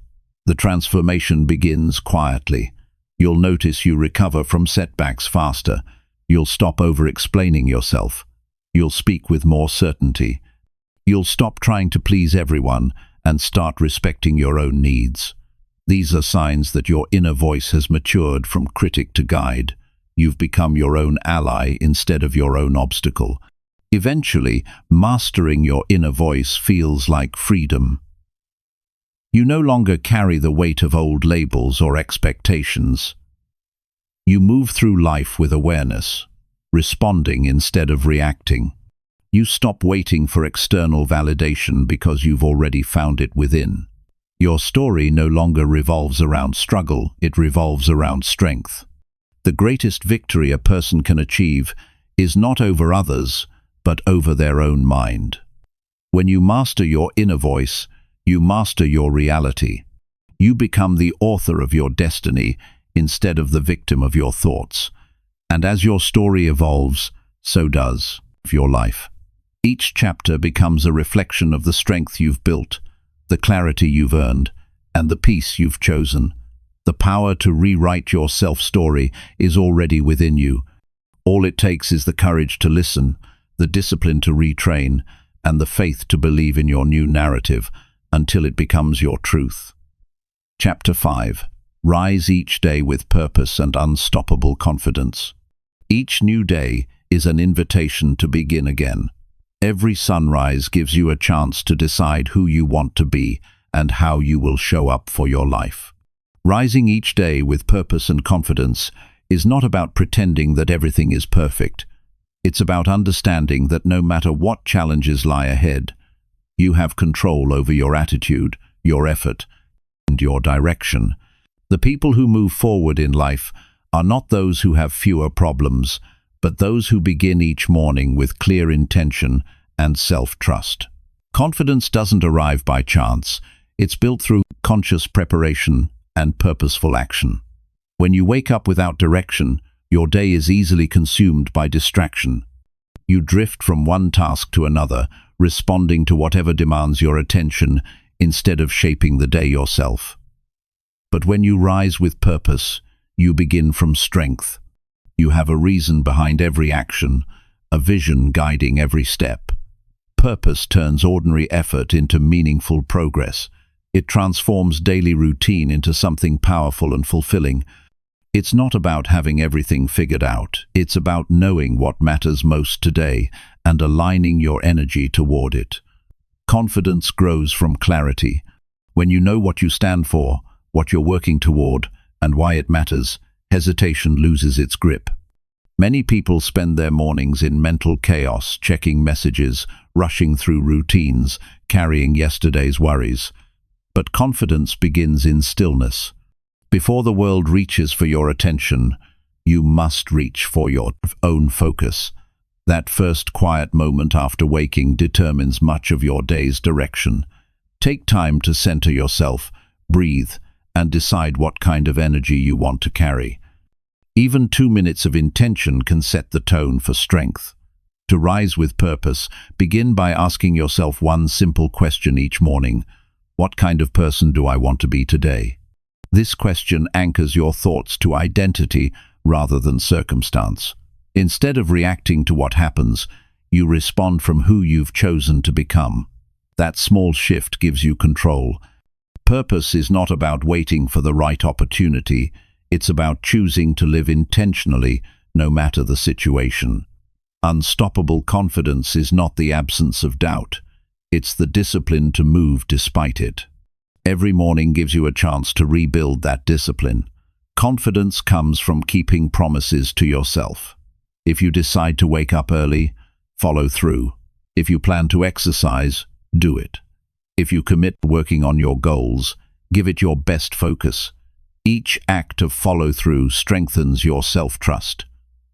The transformation begins quietly. You'll notice you recover from setbacks faster. You'll stop over-explaining yourself. You'll speak with more certainty. You'll stop trying to please everyone and start respecting your own needs. These are signs that your inner voice has matured from critic to guide. You've become your own ally instead of your own obstacle. Eventually, mastering your inner voice feels like freedom. You no longer carry the weight of old labels or expectations. You move through life with awareness, responding instead of reacting. You stop waiting for external validation because you've already found it within. Your story no longer revolves around struggle, it revolves around strength. The greatest victory a person can achieve is not over others, but over their own mind. When you master your inner voice, you master your reality. You become the author of your destiny instead of the victim of your thoughts. And as your story evolves, so does your life. Each chapter becomes a reflection of the strength you've built, the clarity you've earned, and the peace you've chosen. The power to rewrite your self-story is already within you. All it takes is the courage to listen, the discipline to retrain, and the faith to believe in your new narrative until it becomes your truth. Chapter 5. Rise each day with purpose and unstoppable confidence. Each new day is an invitation to begin again. Every sunrise gives you a chance to decide who you want to be and how you will show up for your life. Rising each day with purpose and confidence is not about pretending that everything is perfect. It's about understanding that no matter what challenges lie ahead, you have control over your attitude, your effort, and your direction. The people who move forward in life are not those who have fewer problems, but those who begin each morning with clear intention and self-trust. Confidence doesn't arrive by chance. It's built through conscious preparation and purposeful action. When you wake up without direction, your day is easily consumed by distraction. You drift from one task to another, responding to whatever demands your attention instead of shaping the day yourself. But when you rise with purpose, you begin from strength. You have a reason behind every action, a vision guiding every step. Purpose turns ordinary effort into meaningful progress. It transforms daily routine into something powerful and fulfilling. It's not about having everything figured out. It's about knowing what matters most today and aligning your energy toward it. Confidence grows from clarity. When you know what you stand for, what you're working toward, and why it matters, hesitation loses its grip. Many people spend their mornings in mental chaos, checking messages, rushing through routines, carrying yesterday's worries. But confidence begins in stillness. Before the world reaches for your attention, you must reach for your own focus. That first quiet moment after waking determines much of your day's direction. Take time to center yourself, breathe, and decide what kind of energy you want to carry. Even 2 minutes of intention can set the tone for strength. To rise with purpose, begin by asking yourself one simple question each morning. What kind of person do I want to be today? This question anchors your thoughts to identity rather than circumstance. Instead of reacting to what happens, you respond from who you've chosen to become. That small shift gives you control. Purpose is not about waiting for the right opportunity. It's about choosing to live intentionally, no matter the situation. Unstoppable confidence is not the absence of doubt. It's the discipline to move despite it. Every morning gives you a chance to rebuild that discipline. Confidence comes from keeping promises to yourself. If you decide to wake up early, follow through. If you plan to exercise, do it. If you commit to working on your goals, give it your best focus. Each act of follow-through strengthens your self-trust.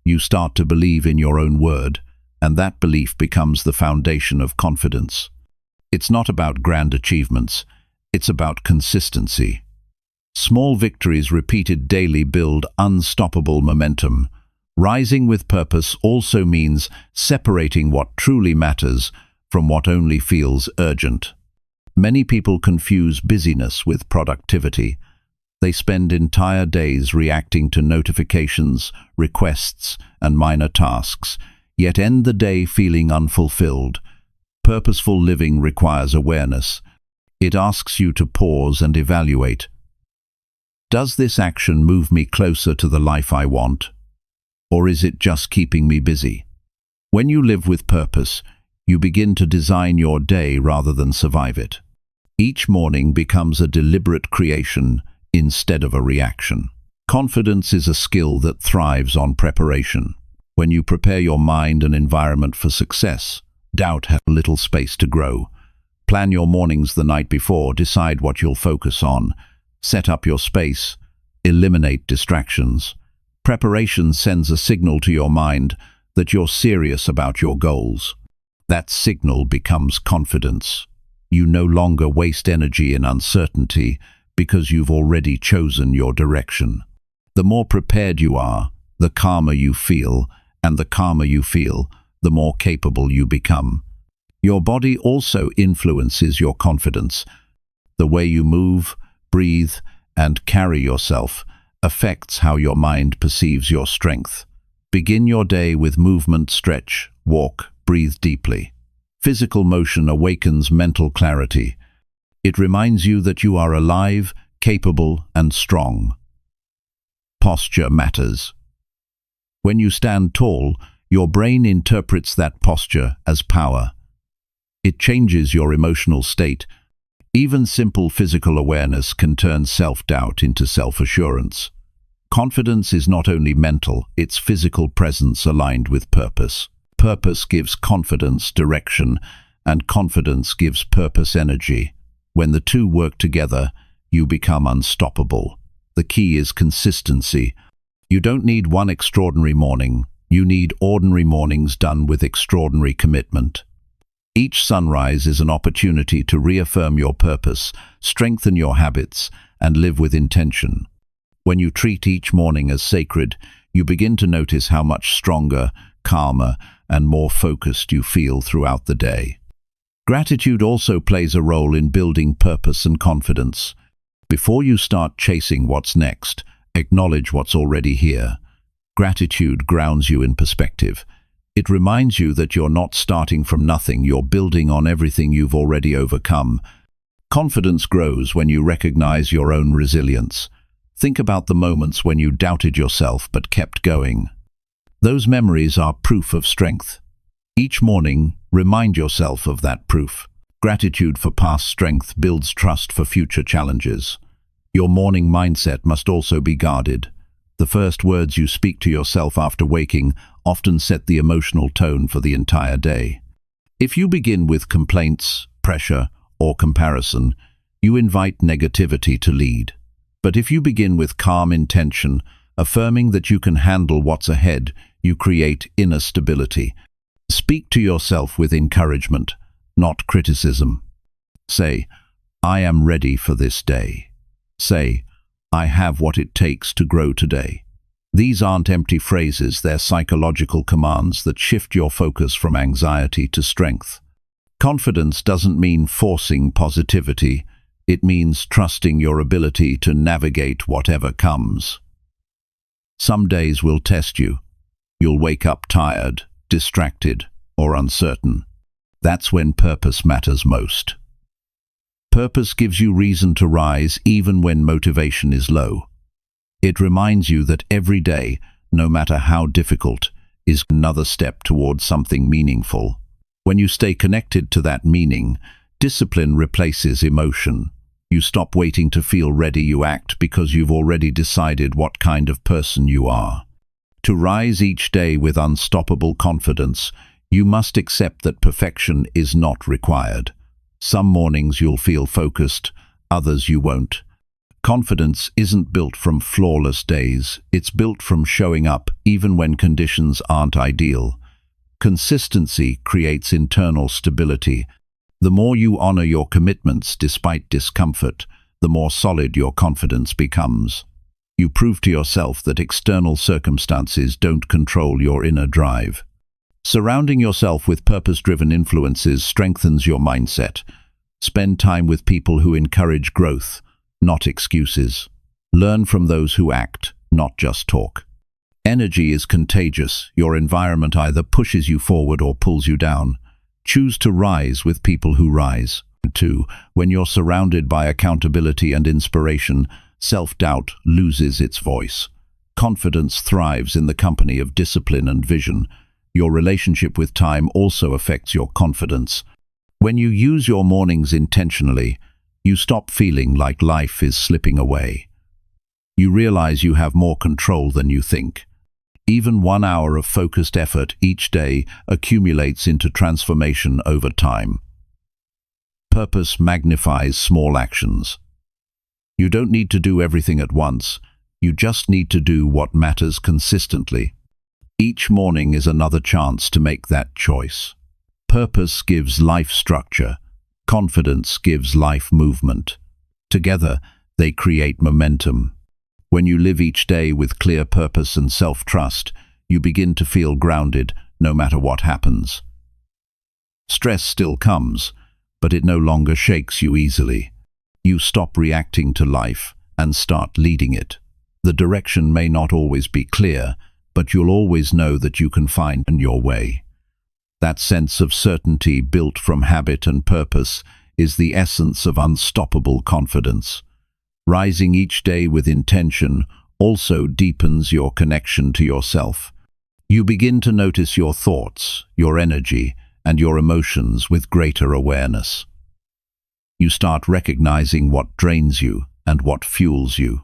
You start to believe in your own word, and that belief becomes the foundation of confidence. It's not about grand achievements, it's about consistency. Small victories repeated daily build unstoppable momentum. Rising with purpose also means separating what truly matters from what only feels urgent. Many people confuse busyness with productivity. They spend entire days reacting to notifications, requests, and minor tasks, yet end the day feeling unfulfilled. Purposeful living requires awareness. It asks you to pause and evaluate. Does this action move me closer to the life I want? Or is it just keeping me busy? When you live with purpose, you begin to design your day rather than survive it. Each morning becomes a deliberate creation instead of a reaction. Confidence is a skill that thrives on preparation. When you prepare your mind and environment for success, doubt has little space to grow. Plan your mornings the night before, decide what you'll focus on, set up your space, eliminate distractions. Preparation sends a signal to your mind that you're serious about your goals. That signal becomes confidence. You no longer waste energy in uncertainty because you've already chosen your direction. The more prepared you are, the calmer you feel, and the calmer you feel, the more capable you become. Your body also influences your confidence. The way you move, breathe, and carry yourself affects how your mind perceives your strength. Begin your day with movement, stretch, walk, breathe deeply. Physical motion awakens mental clarity. It reminds you that you are alive, capable, and strong. Posture matters. When you stand tall, your brain interprets that posture as power. It changes your emotional state. Even simple physical awareness can turn self-doubt into self-assurance. Confidence is not only mental, it's physical presence aligned with purpose. Purpose gives confidence direction, and confidence gives purpose energy. When the two work together, you become unstoppable. The key is consistency. You don't need one extraordinary morning. You need ordinary mornings done with extraordinary commitment. Each sunrise is an opportunity to reaffirm your purpose, strengthen your habits, and live with intention. When you treat each morning as sacred, you begin to notice how much stronger, calmer, and more focused you feel throughout the day. Gratitude also plays a role in building purpose and confidence. Before you start chasing what's next, acknowledge what's already here. Gratitude grounds you in perspective. It reminds you that you're not starting from nothing, you're building on everything you've already overcome. Confidence grows when you recognize your own resilience. Think about the moments when you doubted yourself but kept going. Those memories are proof of strength. Each morning, remind yourself of that proof. Gratitude for past strength builds trust for future challenges. Your morning mindset must also be guarded. The first words you speak to yourself after waking often set the emotional tone for the entire day. If you begin with complaints, pressure, or comparison, you invite negativity to lead. But if you begin with calm intention, affirming that you can handle what's ahead, you create inner stability. Speak to yourself with encouragement, not criticism. Say, "I am ready for this day." Say, "I have what it takes to grow today." These aren't empty phrases, they're psychological commands that shift your focus from anxiety to strength. Confidence doesn't mean forcing positivity, it means trusting your ability to navigate whatever comes. Some days will test you. You'll wake up tired, distracted, or uncertain. That's when purpose matters most. Purpose gives you reason to rise even when motivation is low. It reminds you that every day, no matter how difficult, is another step towards something meaningful. When you stay connected to that meaning, discipline replaces emotion. You stop waiting to feel ready, you act because you've already decided what kind of person you are. To rise each day with unstoppable confidence, you must accept that perfection is not required. Some mornings you'll feel focused, others you won't. Confidence isn't built from flawless days, it's built from showing up even when conditions aren't ideal. Consistency creates internal stability. The more you honor your commitments despite discomfort, the more solid your confidence becomes. You prove to yourself that external circumstances don't control your inner drive. Surrounding yourself with purpose-driven influences strengthens your mindset. Spend time with people who encourage growth, not excuses. Learn from those who act, not just talk. Energy is contagious. Your environment either pushes you forward or pulls you down. Choose to rise with people who rise. 2. When you're surrounded by accountability and inspiration, self-doubt loses its voice. Confidence thrives in the company of discipline and vision. Your relationship with time also affects your confidence. When you use your mornings intentionally, you stop feeling like life is slipping away. You realize you have more control than you think. Even 1 hour of focused effort each day accumulates into transformation over time. Purpose magnifies small actions. You don't need to do everything at once. You just need to do what matters consistently. Each morning is another chance to make that choice. Purpose gives life structure. Confidence gives life movement. Together, they create momentum. When you live each day with clear purpose and self-trust, you begin to feel grounded no matter what happens. Stress still comes, but it no longer shakes you easily. You stop reacting to life and start leading it. The direction may not always be clear, but you'll always know that you can find your way. That sense of certainty built from habit and purpose is the essence of unstoppable confidence. Rising each day with intention also deepens your connection to yourself. You begin to notice your thoughts, your energy, and your emotions with greater awareness. You start recognizing what drains you and what fuels you.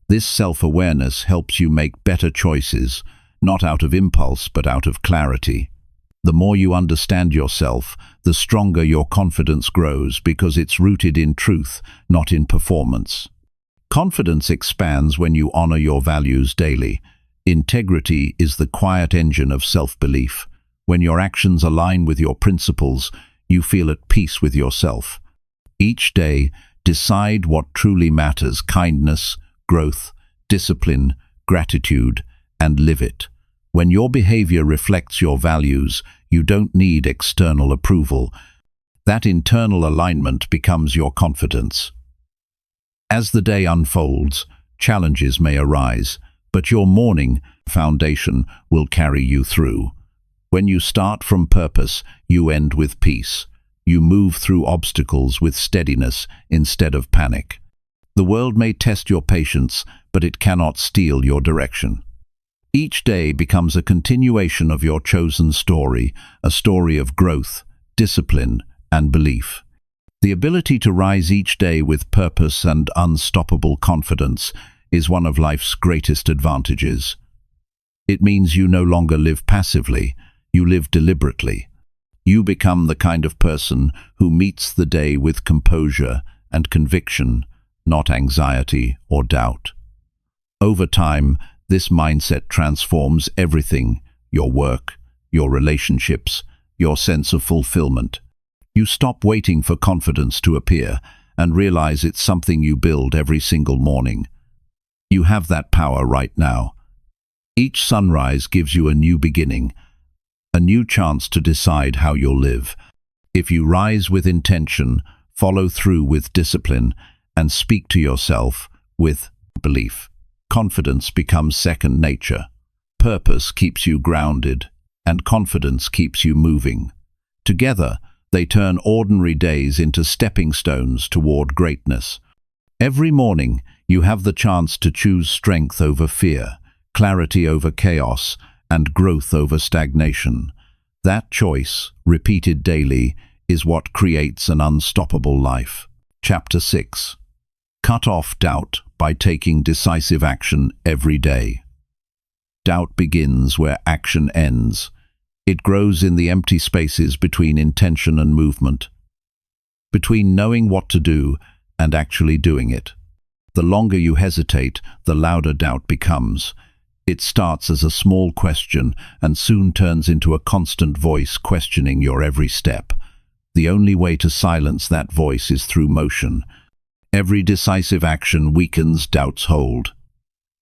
This self-awareness helps you make better choices, not out of impulse but out of clarity. The more you understand yourself, the stronger your confidence grows because it's rooted in truth, not in performance. Confidence expands when you honor your values daily. Integrity is the quiet engine of self-belief. When your actions align with your principles, you feel at peace with yourself. Each day, decide what truly matters: kindness, growth, discipline, gratitude, and live it. When your behavior reflects your values, you don't need external approval. That internal alignment becomes your confidence. As the day unfolds, challenges may arise, but your morning foundation will carry you through. When you start from purpose, you end with peace. You move through obstacles with steadiness instead of panic. The world may test your patience, but it cannot steal your direction. Each day becomes a continuation of your chosen story, a story of growth, discipline, and belief. The ability to rise each day with purpose and unstoppable confidence is one of life's greatest advantages. It means you no longer live passively, you live deliberately. You become the kind of person who meets the day with composure and conviction, not anxiety or doubt. Over time, this mindset transforms everything: your work, your relationships, your sense of fulfillment. You stop waiting for confidence to appear and realize it's something you build every single morning. You have that power right now. Each sunrise gives you a new beginning, a new chance to decide how you'll live. If you rise with intention, follow through with discipline, and speak to yourself with belief, confidence becomes second nature. Purpose keeps you grounded, and confidence keeps you moving. Together, they turn ordinary days into stepping stones toward greatness. Every morning, you have the chance to choose strength over fear, clarity over chaos, and growth over stagnation. That choice, repeated daily, is what creates an unstoppable life. Chapter 6. Cut off doubt by taking decisive action every day. Doubt begins where action ends. It grows in the empty spaces between intention and movement, between knowing what to do and actually doing it. The longer you hesitate, the louder doubt becomes. It starts as a small question and soon turns into a constant voice questioning your every step. The only way to silence that voice is through motion. Every decisive action weakens doubt's hold.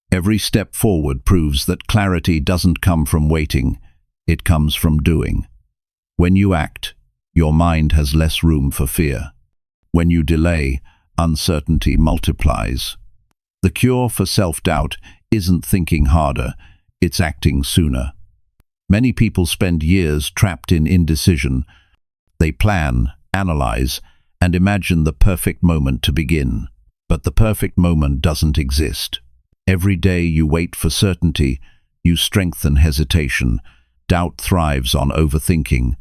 Every step forward proves that clarity doesn't come from waiting, it comes from doing. When you act, your mind has less room for fear. When you delay, uncertainty multiplies. The cure for self-doubt isn't thinking harder, it's acting sooner. Many people spend years trapped in indecision. They plan, analyze, and imagine the perfect moment to begin. But the perfect moment doesn't exist. Every day you wait for certainty, you strengthen hesitation. Doubt thrives on overthinking.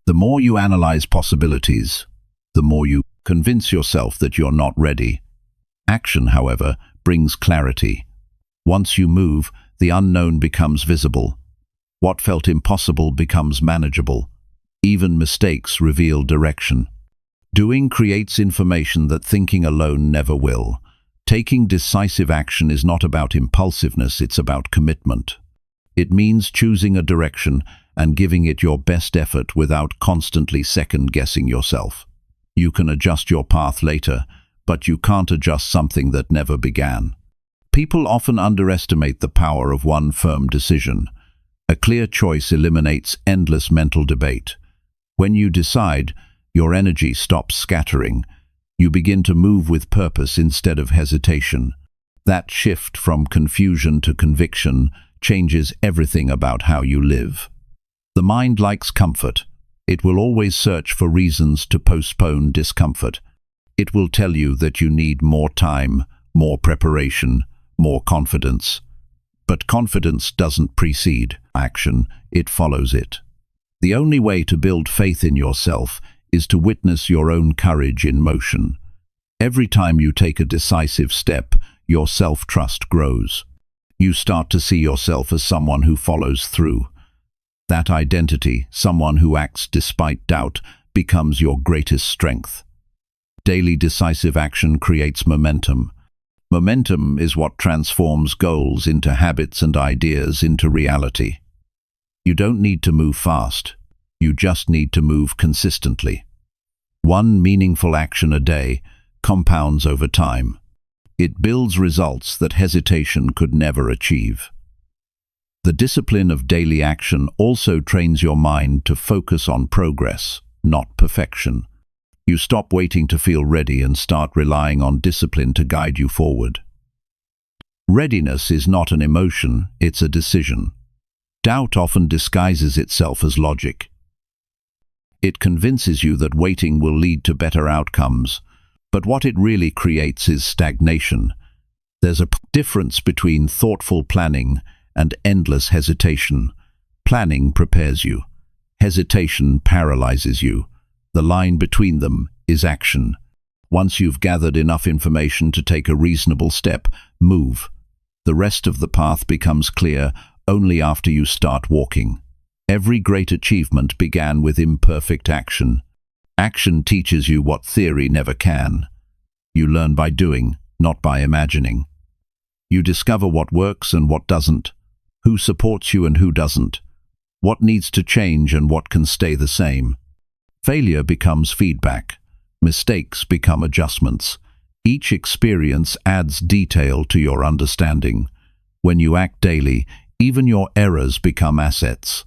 The more you analyze possibilities, the more you convince yourself that you're not ready. Action, however, brings clarity. Once you move, the unknown becomes visible. What felt impossible becomes manageable. Even mistakes reveal direction. Doing creates information that thinking alone never will. Taking decisive action is not about impulsiveness, it's about commitment. It means choosing a direction and giving it your best effort without constantly second-guessing yourself. You can adjust your path later, but you can't adjust something that never began. People often underestimate the power of one firm decision. A clear choice eliminates endless mental debate. When you decide, your energy stops scattering. You begin to move with purpose instead of hesitation. That shift from confusion to conviction changes everything about how you live. The mind likes comfort. It will always search for reasons to postpone discomfort. It will tell you that you need more time, more preparation, more confidence. But confidence doesn't precede action, it follows it. The only way to build faith in yourself is to witness your own courage in motion. Every time you take a decisive step, your self-trust grows. You start to see yourself as someone who follows through. That identity, someone who acts despite doubt, becomes your greatest strength. Daily decisive action creates momentum. Momentum is what transforms goals into habits and ideas into reality. You don't need to move fast. You just need to move consistently. One meaningful action a day compounds over time. It builds results that hesitation could never achieve. The discipline of daily action also trains your mind to focus on progress, not perfection. You stop waiting to feel ready and start relying on discipline to guide you forward. Readiness is not an emotion, it's a decision. Doubt often disguises itself as logic. It convinces you that waiting will lead to better outcomes, but what it really creates is stagnation. There's a difference between thoughtful planning and endless hesitation. Planning prepares you. Hesitation paralyzes you. The line between them is action. Once you've gathered enough information to take a reasonable step, move. The rest of the path becomes clear only after you start walking. Every great achievement began with imperfect action. Action teaches you what theory never can. You learn by doing, not by imagining. You discover what works and what doesn't, who supports you and who doesn't, what needs to change and what can stay the same. Failure becomes feedback. Mistakes become adjustments. Each experience adds detail to your understanding. When you act daily, even your errors become assets.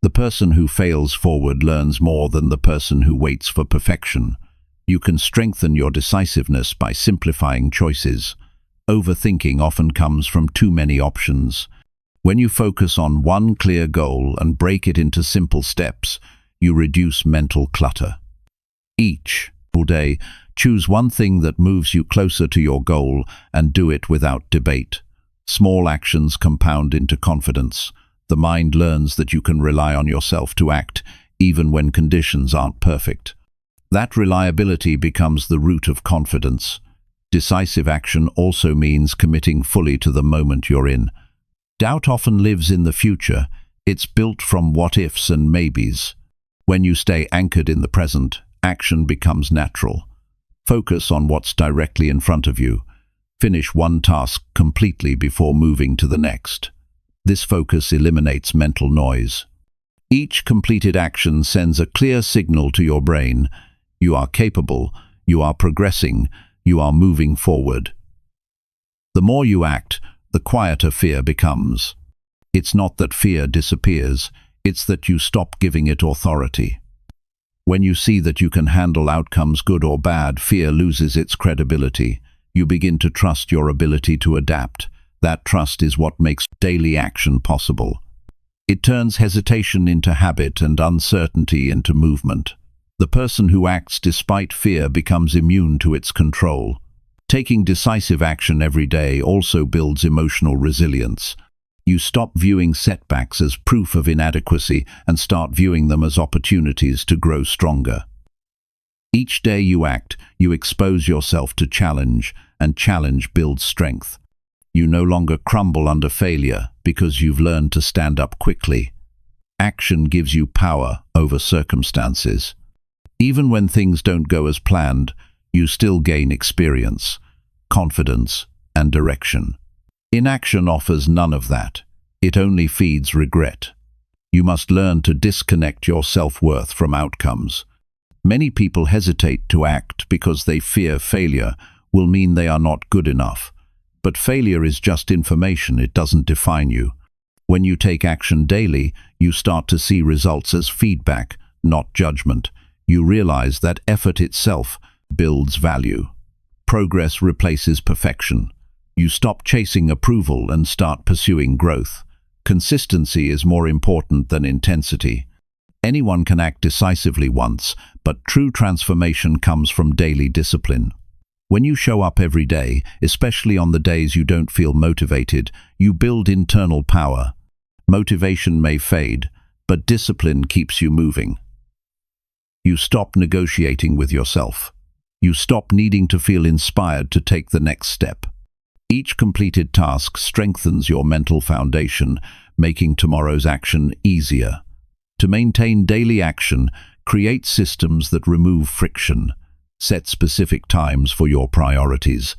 The person who fails forward learns more than the person who waits for perfection. You can strengthen your decisiveness by simplifying choices. Overthinking often comes from too many options. When you focus on one clear goal and break it into simple steps, you reduce mental clutter. Each day, choose one thing that moves you closer to your goal and do it without debate. Small actions compound into confidence. The mind learns that you can rely on yourself to act, even when conditions aren't perfect. That reliability becomes the root of confidence. Decisive action also means committing fully to the moment you're in. Doubt often lives in the future. It's built from what-ifs and maybes. When you stay anchored in the present, action becomes natural. Focus on what's directly in front of you. Finish one task completely before moving to the next. This focus eliminates mental noise. Each completed action sends a clear signal to your brain. You are capable, you are progressing, you are moving forward. The more you act, the quieter fear becomes. It's not that fear disappears, it's that you stop giving it authority. When you see that you can handle outcomes good or bad, fear loses its credibility. You begin to trust your ability to adapt. That trust is what makes daily action possible. It turns hesitation into habit and uncertainty into movement. The person who acts despite fear becomes immune to its control. Taking decisive action every day also builds emotional resilience. You stop viewing setbacks as proof of inadequacy and start viewing them as opportunities to grow stronger. Each day you act, you expose yourself to challenge, and challenge builds strength. You no longer crumble under failure because you've learned to stand up quickly. Action gives you power over circumstances. Even when things don't go as planned, you still gain experience, confidence, and direction. Inaction offers none of that. It only feeds regret. You must learn to disconnect your self-worth from outcomes. Many people hesitate to act because they fear failure will mean they are not good enough. But failure is just information, it doesn't define you. When you take action daily, you start to see results as feedback, not judgment. You realize that effort itself builds value. Progress replaces perfection. You stop chasing approval and start pursuing growth. Consistency is more important than intensity. Anyone can act decisively once, but true transformation comes from daily discipline. When you show up every day, especially on the days you don't feel motivated, you build internal power. Motivation may fade, but discipline keeps you moving. You stop negotiating with yourself. You stop needing to feel inspired to take the next step. Each completed task strengthens your mental foundation, making tomorrow's action easier. To maintain daily action, create systems that remove friction. Set specific times for your priorities.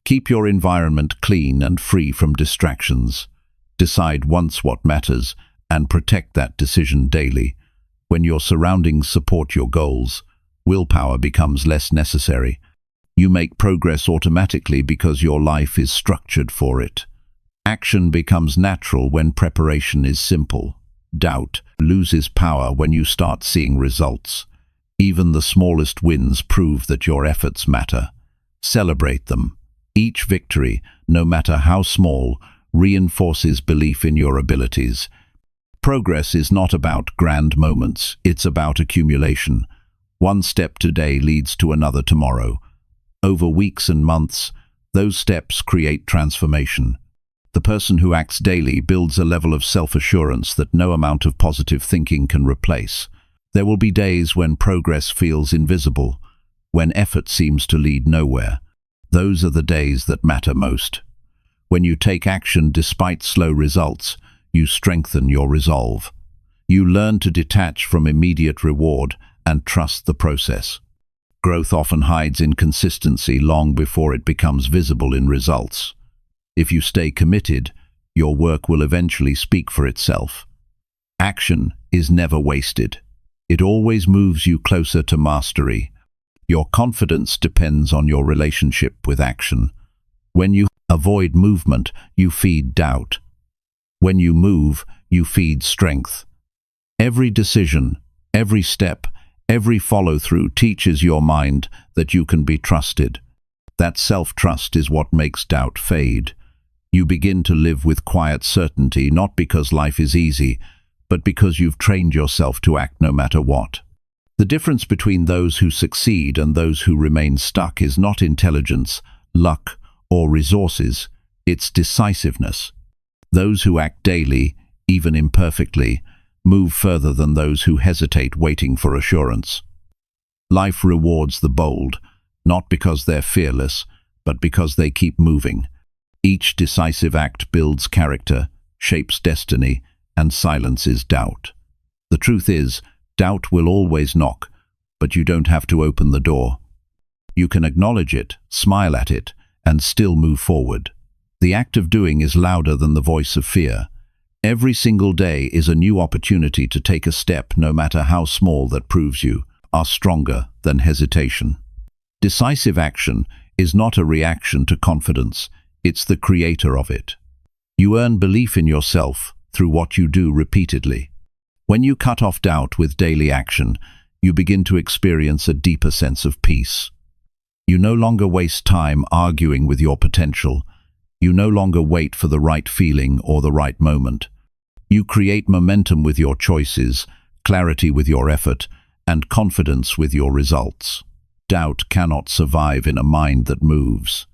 Keep your environment clean and free from distractions. Decide once what matters and protect that decision daily. When your surroundings support your goals, willpower becomes less necessary. You make progress automatically because your life is structured for it. Action becomes natural when preparation is simple. Doubt loses power when you start seeing results. Even the smallest wins prove that your efforts matter. Celebrate them. Each victory, no matter how small, reinforces belief in your abilities. Progress is not about grand moments, it's about accumulation. One step today leads to another tomorrow. Over weeks and months, those steps create transformation. The person who acts daily builds a level of self-assurance that no amount of positive thinking can replace. There will be days when progress feels invisible, when effort seems to lead nowhere. Those are the days that matter most. When you take action despite slow results, you strengthen your resolve. You learn to detach from immediate reward and trust the process. Growth often hides in consistency long before it becomes visible in results. If you stay committed, your work will eventually speak for itself. Action is never wasted. It always moves you closer to mastery. Your confidence depends on your relationship with action. When you avoid movement, you feed doubt. When you move, you feed strength. Every decision, every step, every follow-through teaches your mind that you can be trusted. That self-trust is what makes doubt fade. You begin to live with quiet certainty, not because life is easy, but because you've trained yourself to act no matter what. The difference between those who succeed and those who remain stuck is not intelligence, luck, or resources, it's decisiveness. Those who act daily, even imperfectly, move further than those who hesitate waiting for assurance. Life rewards the bold, not because they're fearless, but because they keep moving. Each decisive act builds character, shapes destiny, and silences doubt. The truth is, doubt will always knock, but you don't have to open the door. You can acknowledge it, smile at it, and still move forward. The act of doing is louder than the voice of fear. Every single day is a new opportunity to take a step, no matter how small, that proves you are stronger than hesitation. Decisive action is not a reaction to confidence, it's the creator of it. You earn belief in yourself through what you do repeatedly. When you cut off doubt with daily action, you begin to experience a deeper sense of peace. You no longer waste time arguing with your potential. You no longer wait for the right feeling or the right moment. You create momentum with your choices, clarity with your effort, and confidence with your results. Doubt cannot survive in a mind that moves.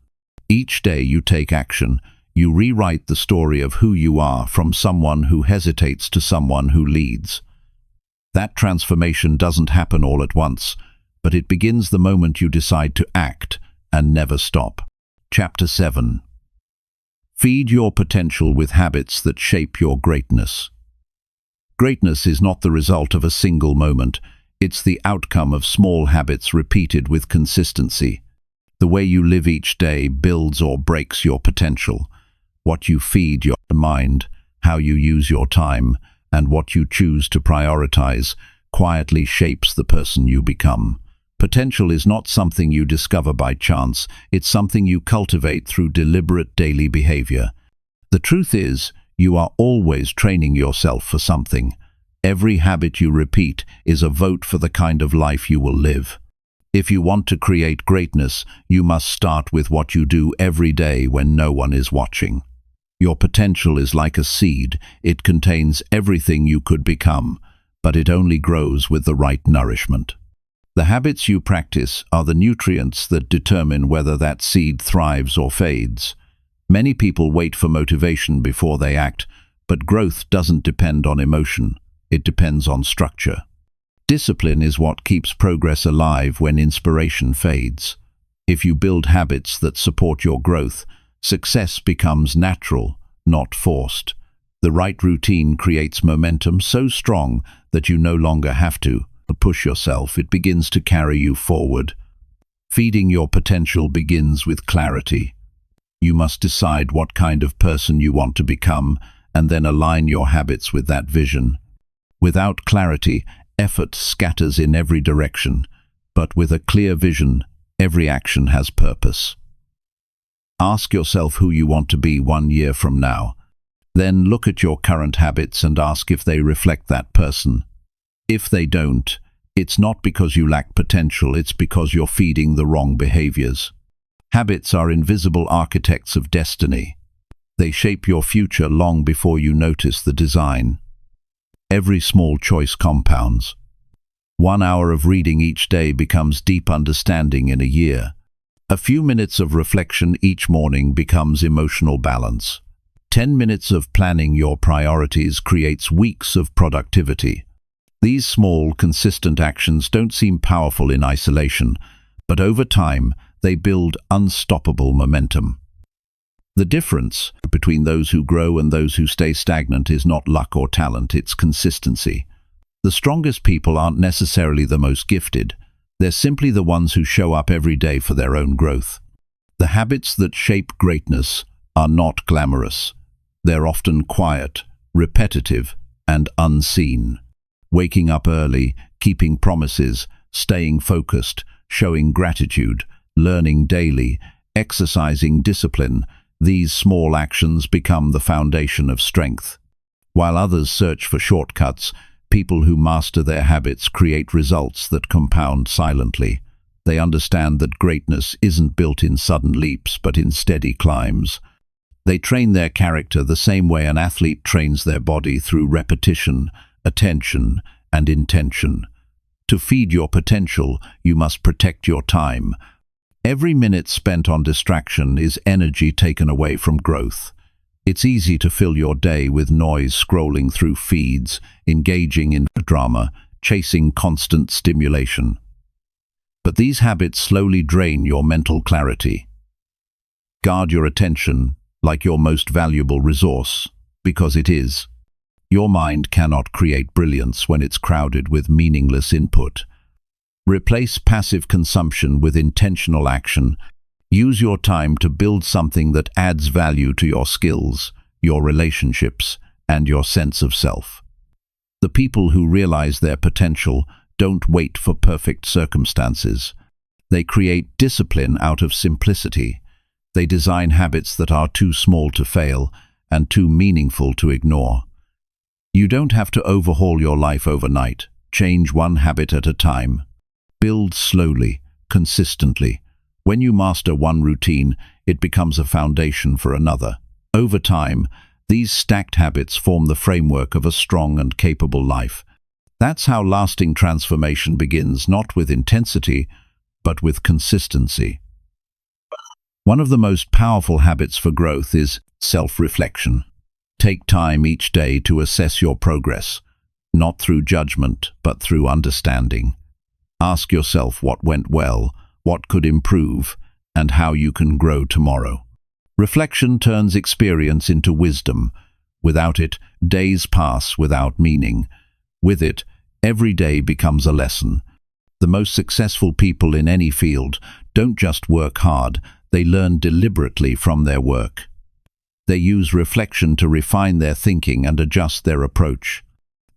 Each day you take action, you rewrite the story of who you are, from someone who hesitates to someone who leads. That transformation doesn't happen all at once, but it begins the moment you decide to act and never stop. Chapter 7. Feed your potential with habits that shape your greatness. Greatness is not the result of a single moment. It's the outcome of small habits repeated with consistency. The way you live each day builds or breaks your potential. What you feed your mind, how you use your time, and what you choose to prioritize quietly shapes the person you become. Potential is not something you discover by chance, it's something you cultivate through deliberate daily behavior. The truth is, you are always training yourself for something. Every habit you repeat is a vote for the kind of life you will live. If you want to create greatness, you must start with what you do every day when no one is watching. Your potential is like a seed. It contains everything you could become, but it only grows with the right nourishment. The habits you practice are the nutrients that determine whether that seed thrives or fades. Many people wait for motivation before they act, but growth doesn't depend on emotion. It depends on structure. Discipline is what keeps progress alive when inspiration fades. If you build habits that support your growth, success becomes natural, not forced. The right routine creates momentum so strong that you no longer have to push yourself. It begins to carry you forward. Feeding your potential begins with clarity. You must decide what kind of person you want to become and then align your habits with that vision. Without clarity, effort scatters in every direction, but with a clear vision, every action has purpose. Ask yourself who you want to be 1 year from now. Then look at your current habits and ask if they reflect that person. If they don't, it's not because you lack potential, it's because you're feeding the wrong behaviors. Habits are invisible architects of destiny. They shape your future long before you notice the design. Every small choice compounds. 1 hour of reading each day becomes deep understanding in a year. A few minutes of reflection each morning becomes emotional balance. 10 minutes of planning your priorities creates weeks of productivity. These small, consistent actions don't seem powerful in isolation, but over time, they build unstoppable momentum. The difference between those who grow and those who stay stagnant is not luck or talent, it's consistency. The strongest people aren't necessarily the most gifted. They're simply the ones who show up every day for their own growth. The habits that shape greatness are not glamorous. They're often quiet, repetitive, and unseen. Waking up early, keeping promises, staying focused, showing gratitude, learning daily, exercising discipline, these small actions become the foundation of strength. While others search for shortcuts, people who master their habits create results that compound silently. They understand that greatness isn't built in sudden leaps, but in steady climbs. They train their character the same way an athlete trains their body, through repetition, attention, and intention. To feed your potential, you must protect your time. Every minute spent on distraction is energy taken away from growth. It's easy to fill your day with noise, scrolling through feeds, engaging in drama, chasing constant stimulation. But these habits slowly drain your mental clarity. Guard your attention like your most valuable resource, because it is. Your mind cannot create brilliance when it's crowded with meaningless input. Replace passive consumption with intentional action. Use your time to build something that adds value to your skills, your relationships, and your sense of self. The people who realize their potential don't wait for perfect circumstances. They create discipline out of simplicity. They design habits that are too small to fail and too meaningful to ignore. You don't have to overhaul your life overnight. Change one habit at a time. Build slowly, consistently. When you master one routine, it becomes a foundation for another. Over time, these stacked habits form the framework of a strong and capable life. That's how lasting transformation begins, not with intensity, but with consistency. One of the most powerful habits for growth is self-reflection. Take time each day to assess your progress, not through judgment, but through understanding. Ask yourself what went well, what could improve, and how you can grow tomorrow. Reflection turns experience into wisdom. Without it, days pass without meaning. With it, every day becomes a lesson. The most successful people in any field don't just work hard, they learn deliberately from their work. They use reflection to refine their thinking and adjust their approach.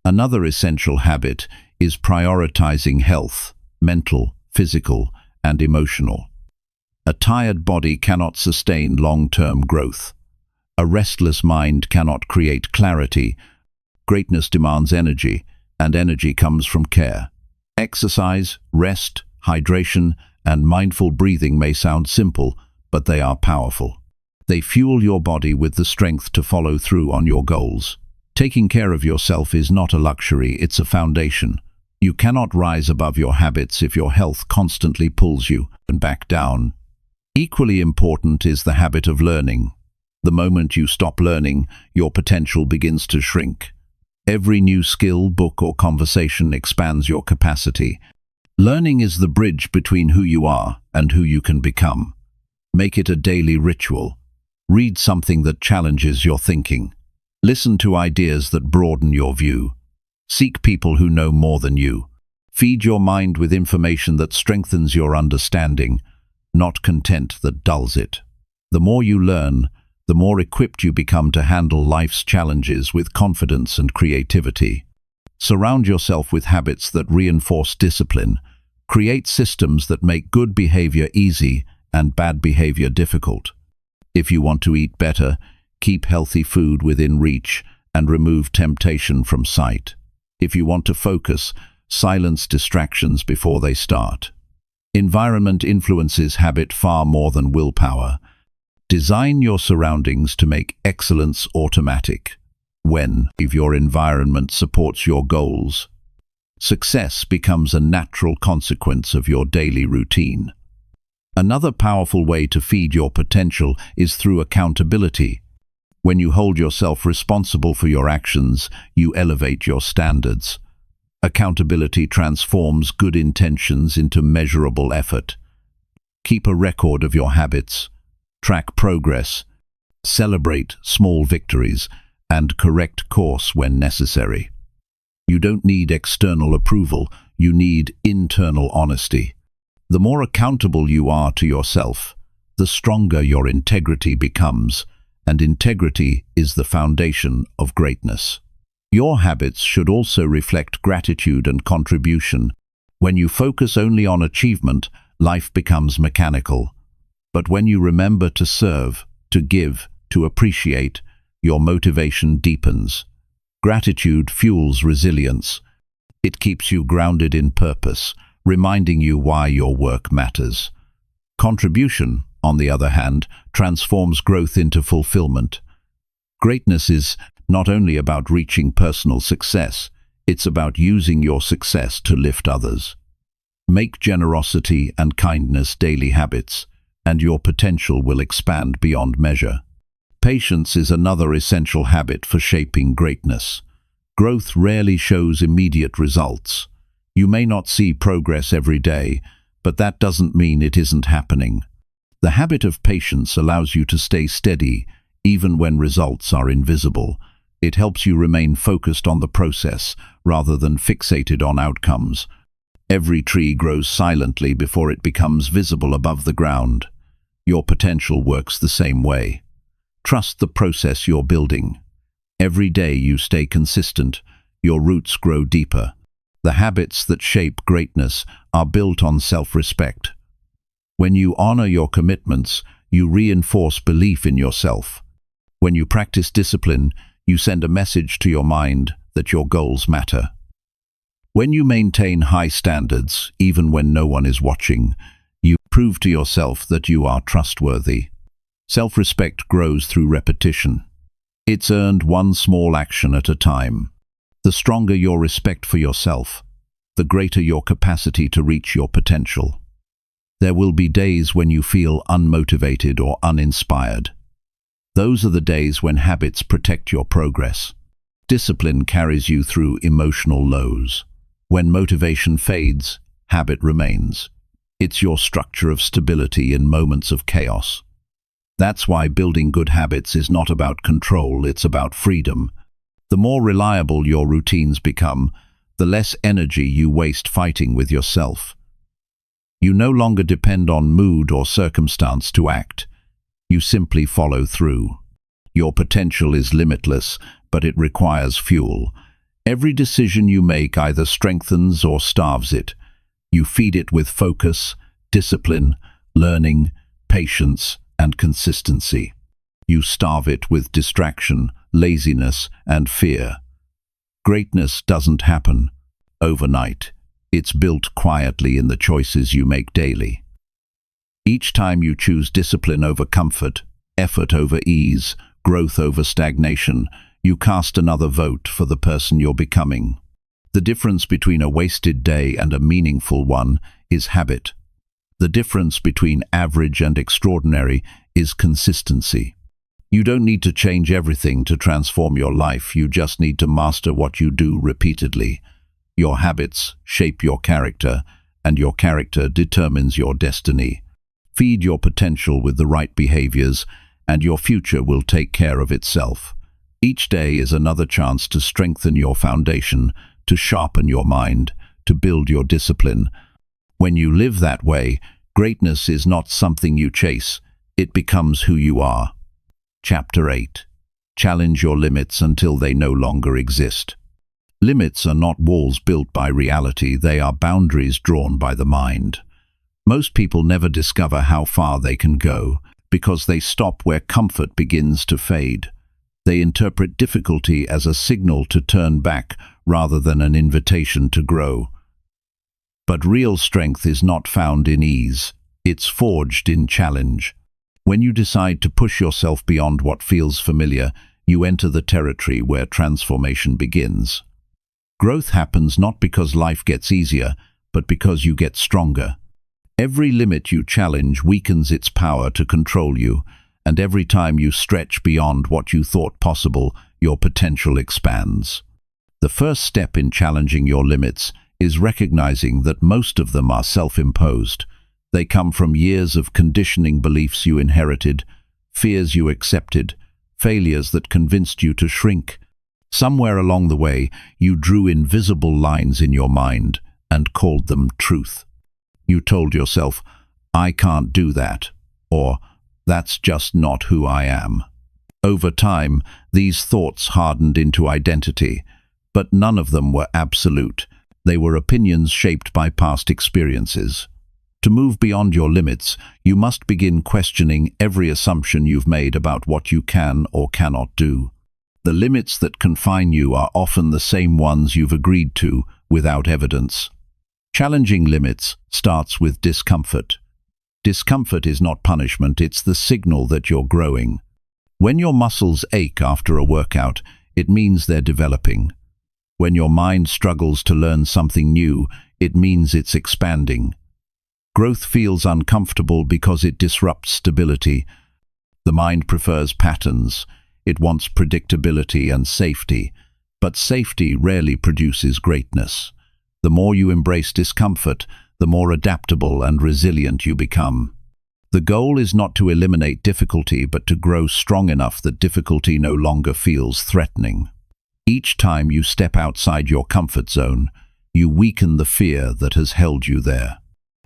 Another essential habit is prioritizing health, mental, physical, and emotional. A tired body cannot sustain long-term growth. A restless mind cannot create clarity. Greatness demands energy, and energy comes from care. Exercise, rest, hydration, and mindful breathing may sound simple, but they are powerful. They fuel your body with the strength to follow through on your goals. Taking care of yourself is not a luxury, it's a foundation. You cannot rise above your habits if your health constantly pulls you back down. Equally important is the habit of learning. The moment you stop learning, your potential begins to shrink. Every new skill, book, or conversation expands your capacity. Learning is the bridge between who you are and who you can become. Make it a daily ritual. Read something that challenges your thinking. Listen to ideas that broaden your view. Seek people who know more than you. Feed your mind with information that strengthens your understanding, not content that dulls it. The more you learn, the more equipped you become to handle life's challenges with confidence and creativity. Surround yourself with habits that reinforce discipline. Create systems that make good behavior easy and bad behavior difficult. If you want to eat better, keep healthy food within reach and remove temptation from sight. If you want to focus, silence distractions before they start. Environment influences habit far more than willpower. Design your surroundings to make excellence automatic. If your environment supports your goals, success becomes a natural consequence of your daily routine. Another powerful way to feed your potential is through accountability. When you hold yourself responsible for your actions, you elevate your standards. Accountability transforms good intentions into measurable effort. Keep a record of your habits. Track progress. Celebrate small victories and correct course when necessary. You don't need external approval, you need internal honesty. The more accountable you are to yourself, the stronger your integrity becomes, and integrity is the foundation of greatness. Your habits should also reflect gratitude and contribution. When you focus only on achievement, life becomes mechanical. But when you remember to serve, to give, to appreciate, your motivation deepens. Gratitude fuels resilience. It keeps you grounded in purpose, reminding you why your work matters. Contribution, on the other hand, transforms growth into fulfillment. Greatness is not only about reaching personal success, it's about using your success to lift others. Make generosity and kindness daily habits, and your potential will expand beyond measure. Patience is another essential habit for shaping greatness. Growth rarely shows immediate results. You may not see progress every day, but that doesn't mean it isn't happening. The habit of patience allows you to stay steady, even when results are invisible. It helps you remain focused on the process, rather than fixated on outcomes. Every tree grows silently before it becomes visible above the ground. Your potential works the same way. Trust the process you're building. Every day you stay consistent, your roots grow deeper. The habits that shape greatness are built on self-respect. When you honor your commitments, you reinforce belief in yourself. When you practice discipline, you send a message to your mind that your goals matter. When you maintain high standards, even when no one is watching, you prove to yourself that you are trustworthy. Self-respect grows through repetition. It's earned one small action at a time. The stronger your respect for yourself, the greater your capacity to reach your potential. There will be days when you feel unmotivated or uninspired. Those are the days when habits protect your progress. Discipline carries you through emotional lows. When motivation fades, habit remains. It's your structure of stability in moments of chaos. That's why building good habits is not about control, it's about freedom. The more reliable your routines become, the less energy you waste fighting with yourself. You no longer depend on mood or circumstance to act. You simply follow through. Your potential is limitless, but it requires fuel. Every decision you make either strengthens or starves it. You feed it with focus, discipline, learning, patience, and consistency. You starve it with distraction, laziness, and fear. Greatness doesn't happen overnight. It's built quietly in the choices you make daily. Each time you choose discipline over comfort, effort over ease, growth over stagnation, you cast another vote for the person you're becoming. The difference between a wasted day and a meaningful one is habit. The difference between average and extraordinary is consistency. You don't need to change everything to transform your life, you just need to master what you do repeatedly. Your habits shape your character, and your character determines your destiny. Feed your potential with the right behaviors, and your future will take care of itself. Each day is another chance to strengthen your foundation, to sharpen your mind, to build your discipline. When you live that way, greatness is not something you chase, it becomes who you are. Chapter 8. Challenge your limits until they no longer exist. Limits are not walls built by reality, they are boundaries drawn by the mind. Most people never discover how far they can go, because they stop where comfort begins to fade. They interpret difficulty as a signal to turn back rather than an invitation to grow. But real strength is not found in ease, it's forged in challenge. When you decide to push yourself beyond what feels familiar, you enter the territory where transformation begins. Growth happens not because life gets easier, but because you get stronger. Every limit you challenge weakens its power to control you, and every time you stretch beyond what you thought possible, your potential expands. The first step in challenging your limits is recognizing that most of them are self-imposed. They come from years of conditioning beliefs you inherited, fears you accepted, failures that convinced you to shrink. Somewhere along the way, you drew invisible lines in your mind and called them truth. You told yourself, "I can't do that," or "That's just not who I am." Over time, these thoughts hardened into identity, but none of them were absolute. They were opinions shaped by past experiences. To move beyond your limits, you must begin questioning every assumption you've made about what you can or cannot do. The limits that confine you are often the same ones you've agreed to without evidence. Challenging limits starts with discomfort. Discomfort is not punishment, it's the signal that you're growing. When your muscles ache after a workout, it means they're developing. When your mind struggles to learn something new, it means it's expanding. Growth feels uncomfortable because it disrupts stability. The mind prefers patterns. It wants predictability and safety, but safety rarely produces greatness. The more you embrace discomfort, the more adaptable and resilient you become. The goal is not to eliminate difficulty, but to grow strong enough that difficulty no longer feels threatening. Each time you step outside your comfort zone, you weaken the fear that has held you there.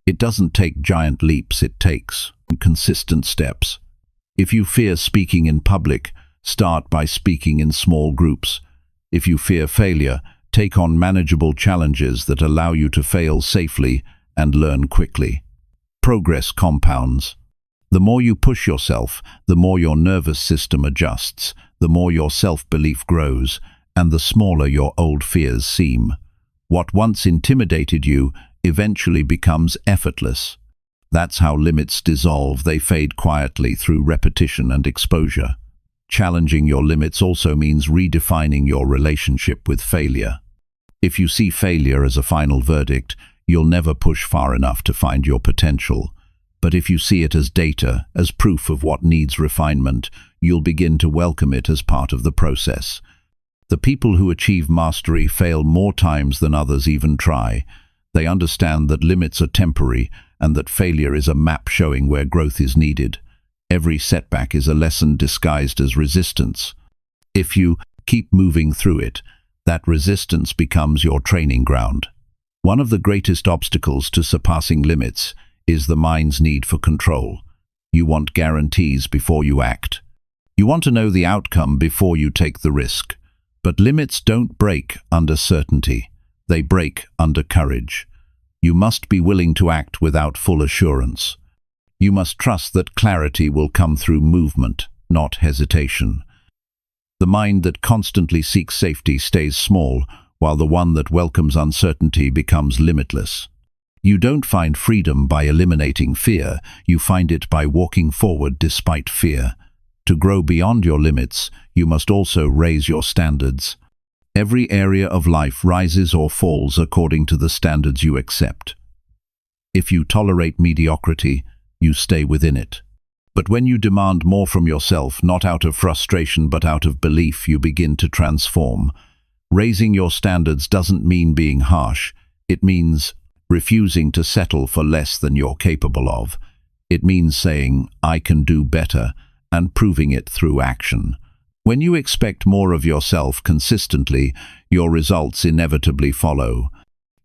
It doesn't take giant leaps, it takes consistent steps. If you fear speaking in public, start by speaking in small groups. If you fear failure, take on manageable challenges that allow you to fail safely and learn quickly. Progress compounds. The more you push yourself, the more your nervous system adjusts, the more your self-belief grows, and the smaller your old fears seem. What once intimidated you eventually becomes effortless. That's how limits dissolve. They fade quietly through repetition and exposure. Challenging your limits also means redefining your relationship with failure. If you see failure as a final verdict, you'll never push far enough to find your potential. But if you see it as data, as proof of what needs refinement, you'll begin to welcome it as part of the process. The people who achieve mastery fail more times than others even try. They understand that limits are temporary and that failure is a map showing where growth is needed. Every setback is a lesson disguised as resistance. If you keep moving through it, that resistance becomes your training ground. One of the greatest obstacles to surpassing limits is the mind's need for control. You want guarantees before you act. You want to know the outcome before you take the risk. But limits don't break under certainty. They break under courage. You must be willing to act without full assurance. You must trust that clarity will come through movement, not hesitation. The mind that constantly seeks safety stays small, while the one that welcomes uncertainty becomes limitless. You don't find freedom by eliminating fear, you find it by walking forward despite fear. To grow beyond your limits, you must also raise your standards. Every area of life rises or falls according to the standards you accept. If you tolerate mediocrity, you stay within it. But when you demand more from yourself, not out of frustration but out of belief, you begin to transform. Raising your standards doesn't mean being harsh. It means refusing to settle for less than you're capable of. It means saying, "I can do better," and proving it through action. When you expect more of yourself consistently, your results inevitably follow.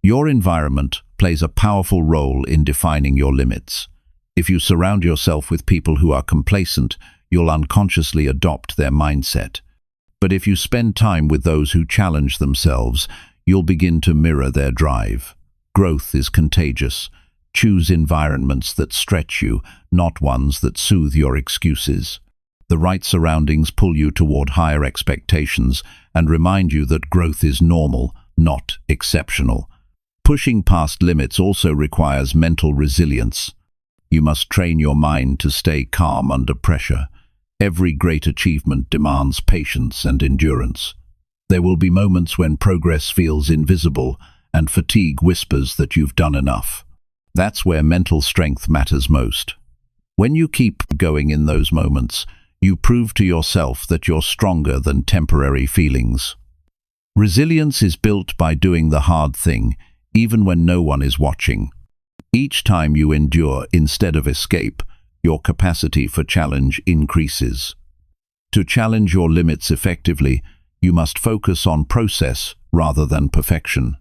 Your environment plays a powerful role in defining your limits. If you surround yourself with people who are complacent, you'll unconsciously adopt their mindset. But if you spend time with those who challenge themselves, you'll begin to mirror their drive. Growth is contagious. Choose environments that stretch you, not ones that soothe your excuses. The right surroundings pull you toward higher expectations and remind you that growth is normal, not exceptional. Pushing past limits also requires mental resilience. You must train your mind to stay calm under pressure. Every great achievement demands patience and endurance. There will be moments when progress feels invisible and fatigue whispers that you've done enough. That's where mental strength matters most. When you keep going in those moments, you prove to yourself that you're stronger than temporary feelings. Resilience is built by doing the hard thing, even when no one is watching. Each time you endure instead of escape, your capacity for challenge increases. To challenge your limits effectively, you must focus on process rather than perfection.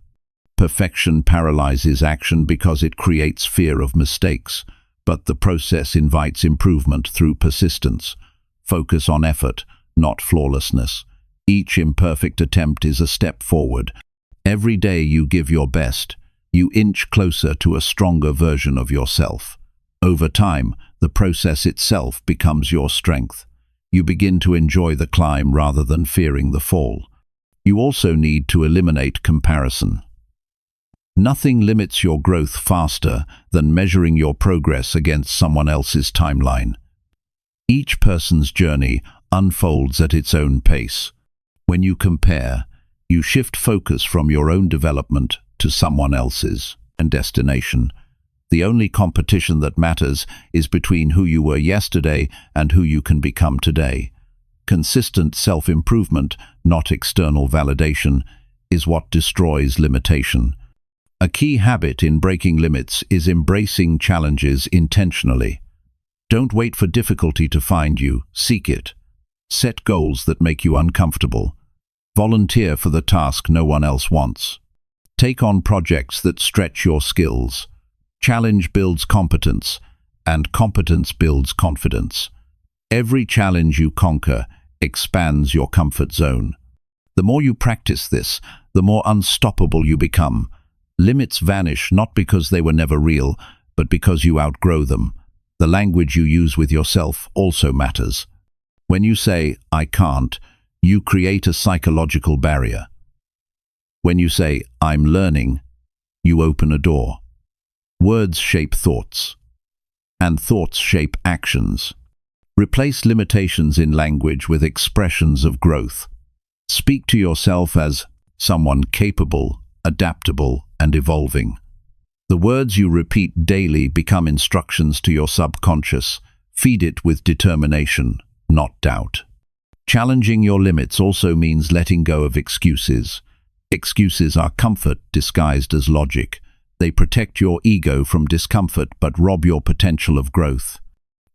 Perfection paralyzes action because it creates fear of mistakes, but the process invites improvement through persistence. Focus on effort, not flawlessness. Each imperfect attempt is a step forward. Every day you give your best, you inch closer to a stronger version of yourself. Over time, the process itself becomes your strength. You begin to enjoy the climb rather than fearing the fall. You also need to eliminate comparison. Nothing limits your growth faster than measuring your progress against someone else's timeline. Each person's journey unfolds at its own pace. When you compare, you shift focus from your own development to someone else's destination. The only competition that matters is between who you were yesterday and who you can become today. Consistent self-improvement, not external validation, is what destroys limitation. A key habit in breaking limits is embracing challenges intentionally. Don't wait for difficulty to find you, seek it. Set goals that make you uncomfortable. Volunteer for the task no one else wants. Take on projects that stretch your skills. Challenge builds competence, and competence builds confidence. Every challenge you conquer expands your comfort zone. The more you practice this, the more unstoppable you become. Limits vanish not because they were never real, but because you outgrow them. The language you use with yourself also matters. When you say, "I can't," you create a psychological barrier. When you say, "I'm learning," you open a door. Words shape thoughts, and thoughts shape actions. Replace limitations in language with expressions of growth. Speak to yourself as someone capable, adaptable, and evolving. The words you repeat daily become instructions to your subconscious. Feed it with determination, not doubt. Challenging your limits also means letting go of excuses. Excuses are comfort disguised as logic. They protect your ego from discomfort but rob your potential of growth.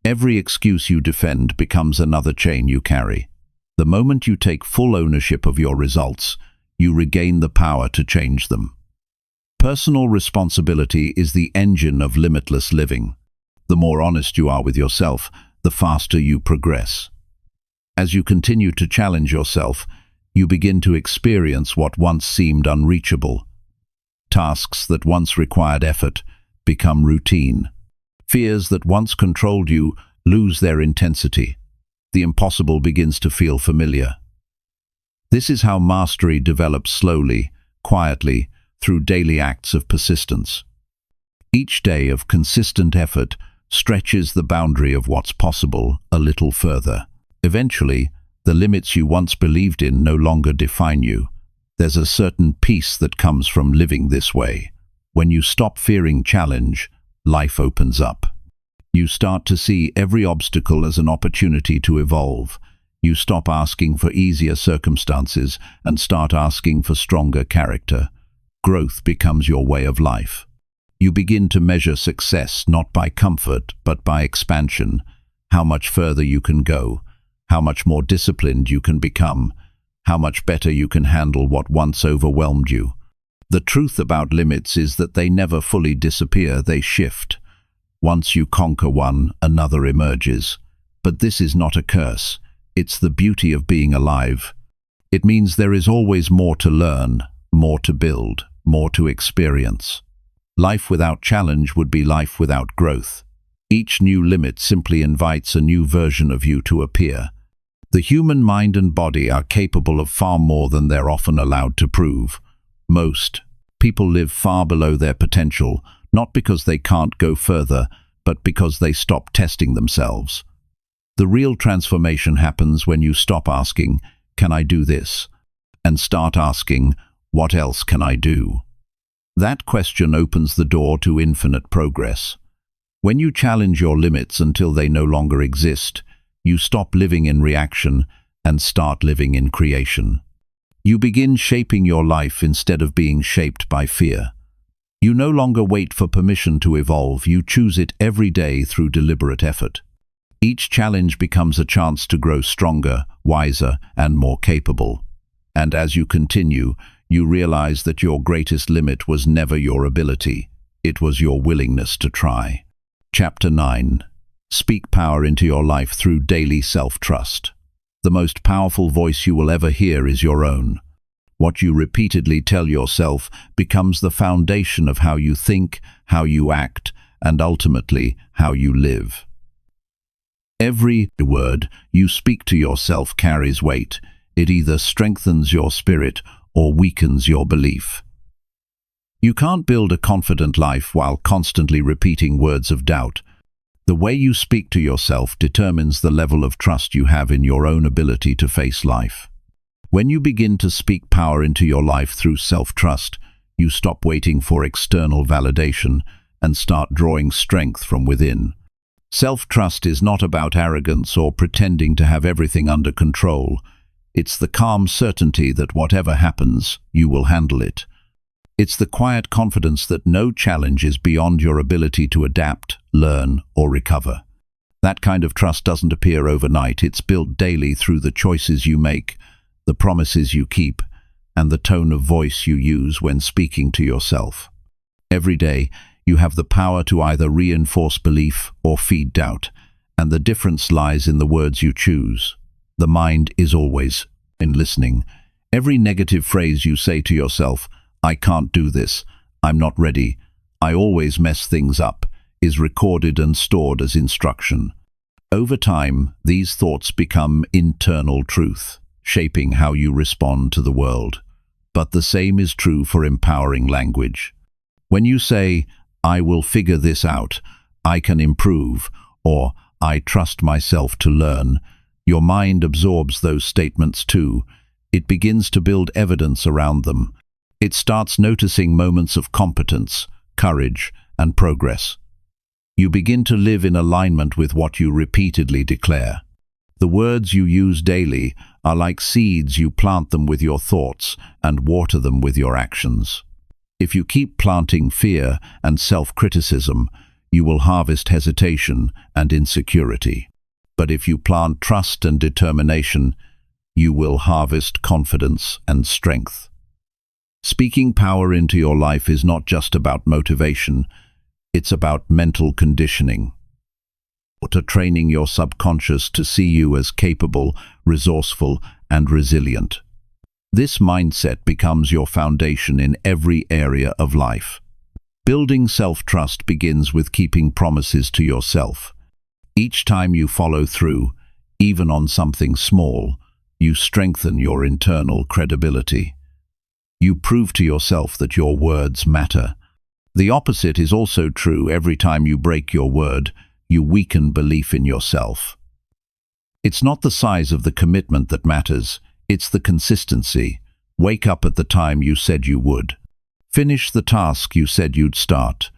Every excuse you defend becomes another chain you carry. The moment you take full ownership of your results, you regain the power to change them. Personal responsibility is the engine of limitless living. The more honest you are with yourself, the faster you progress. As you continue to challenge yourself, you begin to experience what once seemed unreachable. Tasks that once required effort become routine. Fears that once controlled you lose their intensity. The impossible begins to feel familiar. This is how mastery develops slowly, quietly, through daily acts of persistence. Each day of consistent effort stretches the boundary of what's possible a little further. Eventually, the limits you once believed in no longer define you. There's a certain peace that comes from living this way. When you stop fearing challenge, life opens up. You start to see every obstacle as an opportunity to evolve. You stop asking for easier circumstances and start asking for stronger character. Growth becomes your way of life. You begin to measure success not by comfort but by expansion. How much further you can go, how much more disciplined you can become, how much better you can handle what once overwhelmed you. The truth about limits is that they never fully disappear, they shift. Once you conquer one, another emerges. But this is not a curse. It's the beauty of being alive. It means there is always more to learn, more to build, more to experience. Life without challenge would be life without growth. Each new limit simply invites a new version of you to appear. The human mind and body are capable of far more than they're often allowed to prove. Most people live far below their potential, not because they can't go further, but because they stop testing themselves. The real transformation happens when you stop asking, "Can I do this?" and start asking, "What else can I do?" That question opens the door to infinite progress. When you challenge your limits until they no longer exist, you stop living in reaction and start living in creation. You begin shaping your life instead of being shaped by fear. You no longer wait for permission to evolve, you choose it every day through deliberate effort. Each challenge becomes a chance to grow stronger, wiser, and more capable. And as you continue, you realize that your greatest limit was never your ability, it was your willingness to try. Chapter 9. Speak power into your life through daily self-trust. The most powerful voice you will ever hear is your own. What you repeatedly tell yourself becomes the foundation of how you think, how you act, and ultimately how you live. Every word you speak to yourself carries weight. It either strengthens your spirit or weakens your belief. You can't build a confident life while constantly repeating words of doubt. The way you speak to yourself determines the level of trust you have in your own ability to face life. When you begin to speak power into your life through self-trust, you stop waiting for external validation and start drawing strength from within. Self-trust is not about arrogance or pretending to have everything under control. It's the calm certainty that whatever happens, you will handle it. It's the quiet confidence that no challenge is beyond your ability to adapt, learn, or recover. That kind of trust doesn't appear overnight. It's built daily through the choices you make, the promises you keep, and the tone of voice you use when speaking to yourself. Every day, you have the power to either reinforce belief or feed doubt, and the difference lies in the words you choose. The mind is always in listening. Every negative phrase you say to yourself, "I can't do this," "I'm not ready," "I always mess things up," is recorded and stored as instruction. Over time, these thoughts become internal truth, shaping how you respond to the world. But the same is true for empowering language. When you say, "I will figure this out," "I can improve," or "I trust myself to learn," your mind absorbs those statements too. It begins to build evidence around them. It starts noticing moments of competence, courage, and progress. You begin to live in alignment with what you repeatedly declare. The words you use daily are like seeds. You plant them with your thoughts and water them with your actions. If you keep planting fear and self-criticism, you will harvest hesitation and insecurity. But if you plant trust and determination, you will harvest confidence and strength. Speaking power into your life is not just about motivation, it's about mental conditioning. Training your subconscious to see you as capable, resourceful, and resilient. This mindset becomes your foundation in every area of life. Building self-trust begins with keeping promises to yourself. Each time you follow through, even on something small, you strengthen your internal credibility. You prove to yourself that your words matter. The opposite is also true. Every time you break your word, you weaken belief in yourself. It's not the size of the commitment that matters, it's the consistency. Wake up at the time you said you would. Finish the task you said you'd start.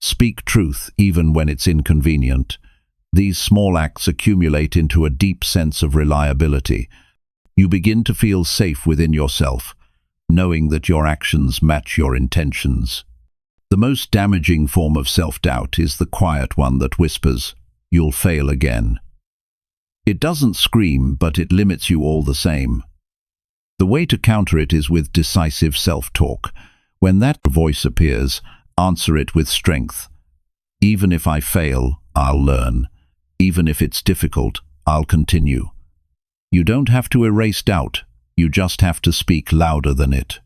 Speak truth even when it's inconvenient. These small acts accumulate into a deep sense of reliability. You begin to feel safe within yourself, knowing that your actions match your intentions. The most damaging form of self-doubt is the quiet one that whispers, "You'll fail again." It doesn't scream, but it limits you all the same. The way to counter it is with decisive self-talk. When that voice appears, answer it with strength. Even if I fail, I'll learn. Even if it's difficult, I'll continue. You don't have to erase doubt, you just have to speak louder than it.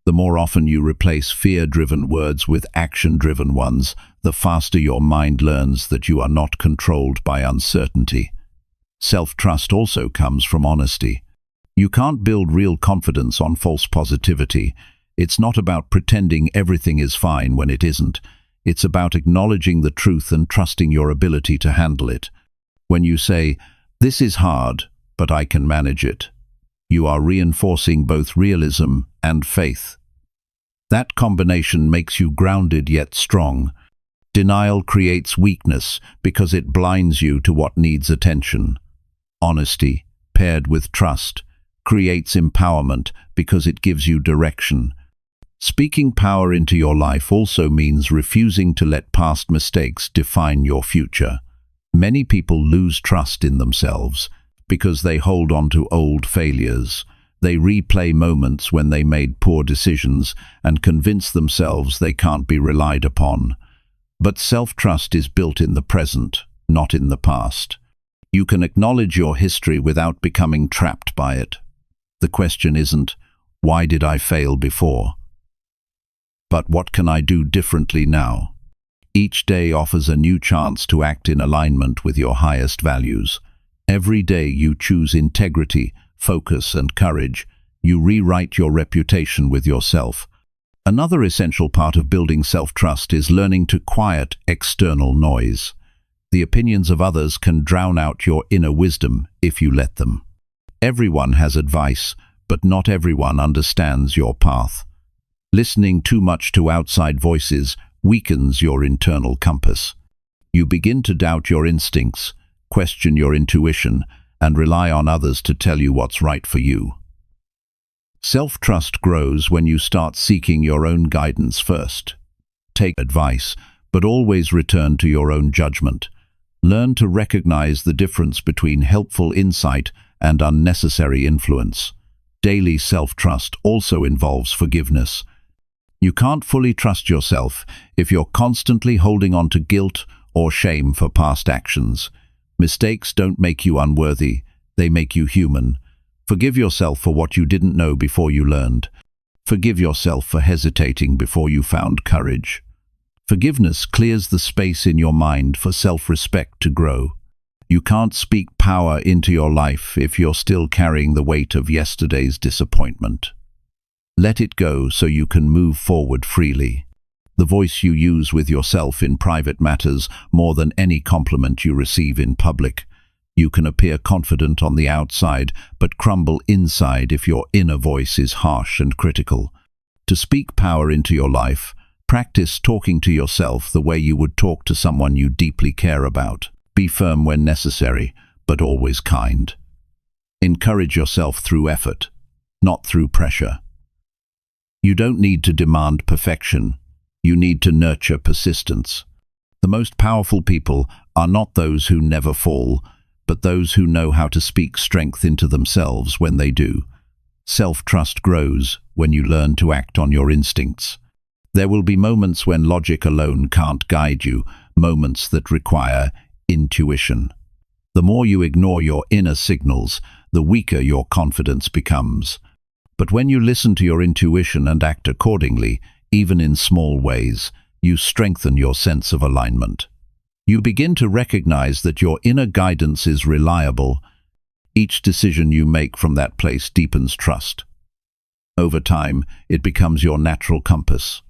The more often you replace fear-driven words with action-driven ones, the faster your mind learns that you are not controlled by uncertainty. Self-trust also comes from honesty. You can't build real confidence on false positivity. It's not about pretending everything is fine when it isn't. It's about acknowledging the truth and trusting your ability to handle it. When you say, "This is hard, but I can manage it," you are reinforcing both realism and faith. That combination makes you grounded yet strong. Denial creates weakness because it blinds you to what needs attention. Honesty, paired with trust, creates empowerment because it gives you direction. Speaking power into your life also means refusing to let past mistakes define your future. Many people lose trust in themselves because they hold on to old failures. They replay moments when they made poor decisions and convince themselves they can't be relied upon. But self-trust is built in the present, not in the past. You can acknowledge your history without becoming trapped by it. The question isn't, why did I fail before? But what can I do differently now? Each day offers a new chance to act in alignment with your highest values. Every day you choose integrity, focus, and courage. You rewrite your reputation with yourself. Another essential part of building self-trust is learning to quiet external noise. The opinions of others can drown out your inner wisdom if you let them. Everyone has advice, but not everyone understands your path. Listening too much to outside voices weakens your internal compass. You begin to doubt your instincts, question your intuition, and rely on others to tell you what's right for you. Self-trust grows when you start seeking your own guidance first. Take advice, but always return to your own judgment. Learn to recognize the difference between helpful insight and unnecessary influence. Daily self-trust also involves forgiveness. You can't fully trust yourself if you're constantly holding on to guilt or shame for past actions. Mistakes don't make you unworthy, they make you human. Forgive yourself for what you didn't know before you learned. Forgive yourself for hesitating before you found courage. Forgiveness clears the space in your mind for self-respect to grow. You can't speak power into your life if you're still carrying the weight of yesterday's disappointment. Let it go so you can move forward freely. The voice you use with yourself in private matters more than any compliment you receive in public. You can appear confident on the outside, but crumble inside if your inner voice is harsh and critical. To speak power into your life, practice talking to yourself the way you would talk to someone you deeply care about. Be firm when necessary, but always kind. Encourage yourself through effort, not through pressure. You don't need to demand perfection. You need to nurture persistence. The most powerful people are not those who never fall, but those who know how to speak strength into themselves when they do. Self-trust grows when you learn to act on your instincts. There will be moments when logic alone can't guide you, moments that require intuition. The more you ignore your inner signals, the weaker your confidence becomes. But when you listen to your intuition and act accordingly, even in small ways, you strengthen your sense of alignment. You begin to recognize that your inner guidance is reliable. Each decision you make from that place deepens trust. Over time, it becomes your natural compass,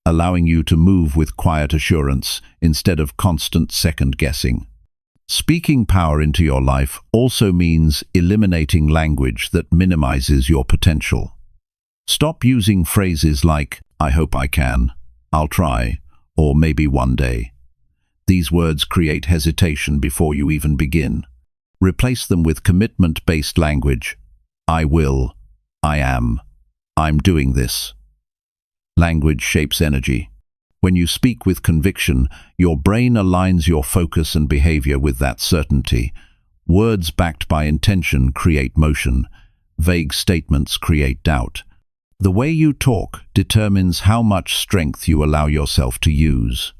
allowing you to move with quiet assurance instead of constant second-guessing. Speaking power into your life also means eliminating language that minimizes your potential. Stop using phrases like, "I hope I can," "I'll try," or "maybe one day." These words create hesitation before you even begin. Replace them with commitment-based language. "I will," "I am," "I'm doing this." Language shapes energy. When you speak with conviction, your brain aligns your focus and behavior with that certainty. Words backed by intention create motion. Vague statements create doubt. The way you talk determines how much strength you allow yourself to use.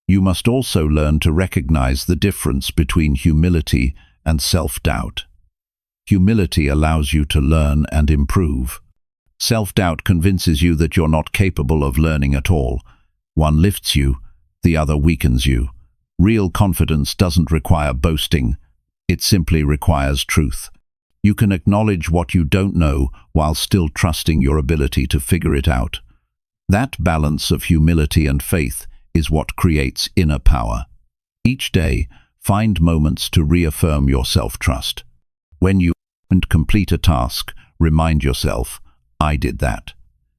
You must also learn to recognize the difference between humility and self-doubt. Humility allows you to learn and improve. Self-doubt convinces you that you're not capable of learning at all. One lifts you, the other weakens you. Real confidence doesn't require boasting. It simply requires truth. You can acknowledge what you don't know while still trusting your ability to figure it out. That balance of humility and faith is what creates inner power. Each day, find moments to reaffirm your self-trust. When you complete a task, remind yourself, "I did that."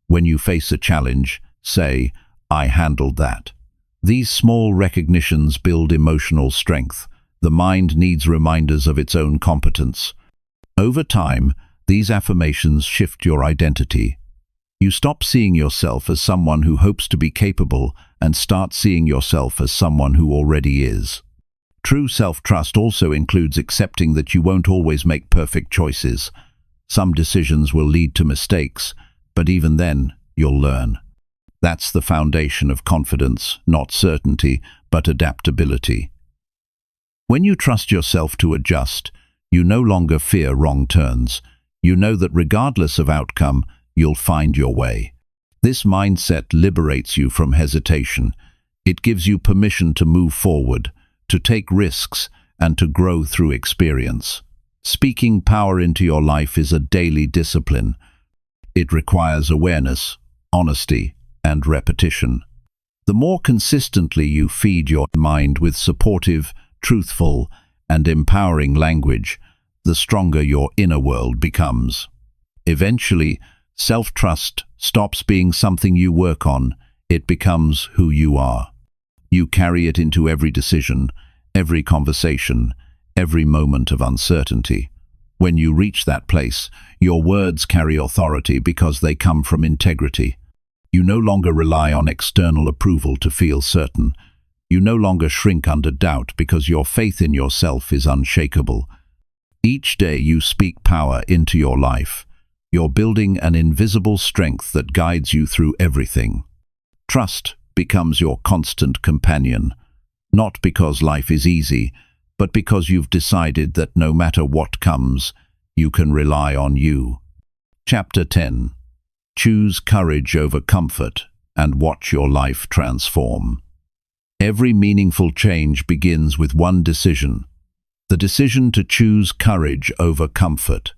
When you face a challenge, say, "I handled that." These small recognitions build emotional strength. The mind needs reminders of its own competence. Over time, these affirmations shift your identity. You stop seeing yourself as someone who hopes to be capable and start seeing yourself as someone who already is. True self-trust also includes accepting that you won't always make perfect choices. Some decisions will lead to mistakes, but even then, you'll learn. That's the foundation of confidence, not certainty, but adaptability. When you trust yourself to adjust, you no longer fear wrong turns. You know that regardless of outcome, you'll find your way. This mindset liberates you from hesitation. It gives you permission to move forward, to take risks, and to grow through experience. Speaking power into your life is a daily discipline. It requires awareness, honesty, and repetition. The more consistently you feed your mind with supportive, truthful, and empowering language, the stronger your inner world becomes. Eventually, self-trust stops being something you work on. It becomes who you are. You carry it into every decision, every conversation, every moment of uncertainty. When you reach that place, your words carry authority because they come from integrity. You no longer rely on external approval to feel certain. You no longer shrink under doubt because your faith in yourself is unshakable. Each day you speak power into your life. You're building an invisible strength that guides you through everything. Trust becomes your constant companion, not because life is easy, but because you've decided that no matter what comes, you can rely on you. Chapter 10. Choose courage over comfort and watch your life transform. Every meaningful change begins with one decision. The decision to choose courage over comfort.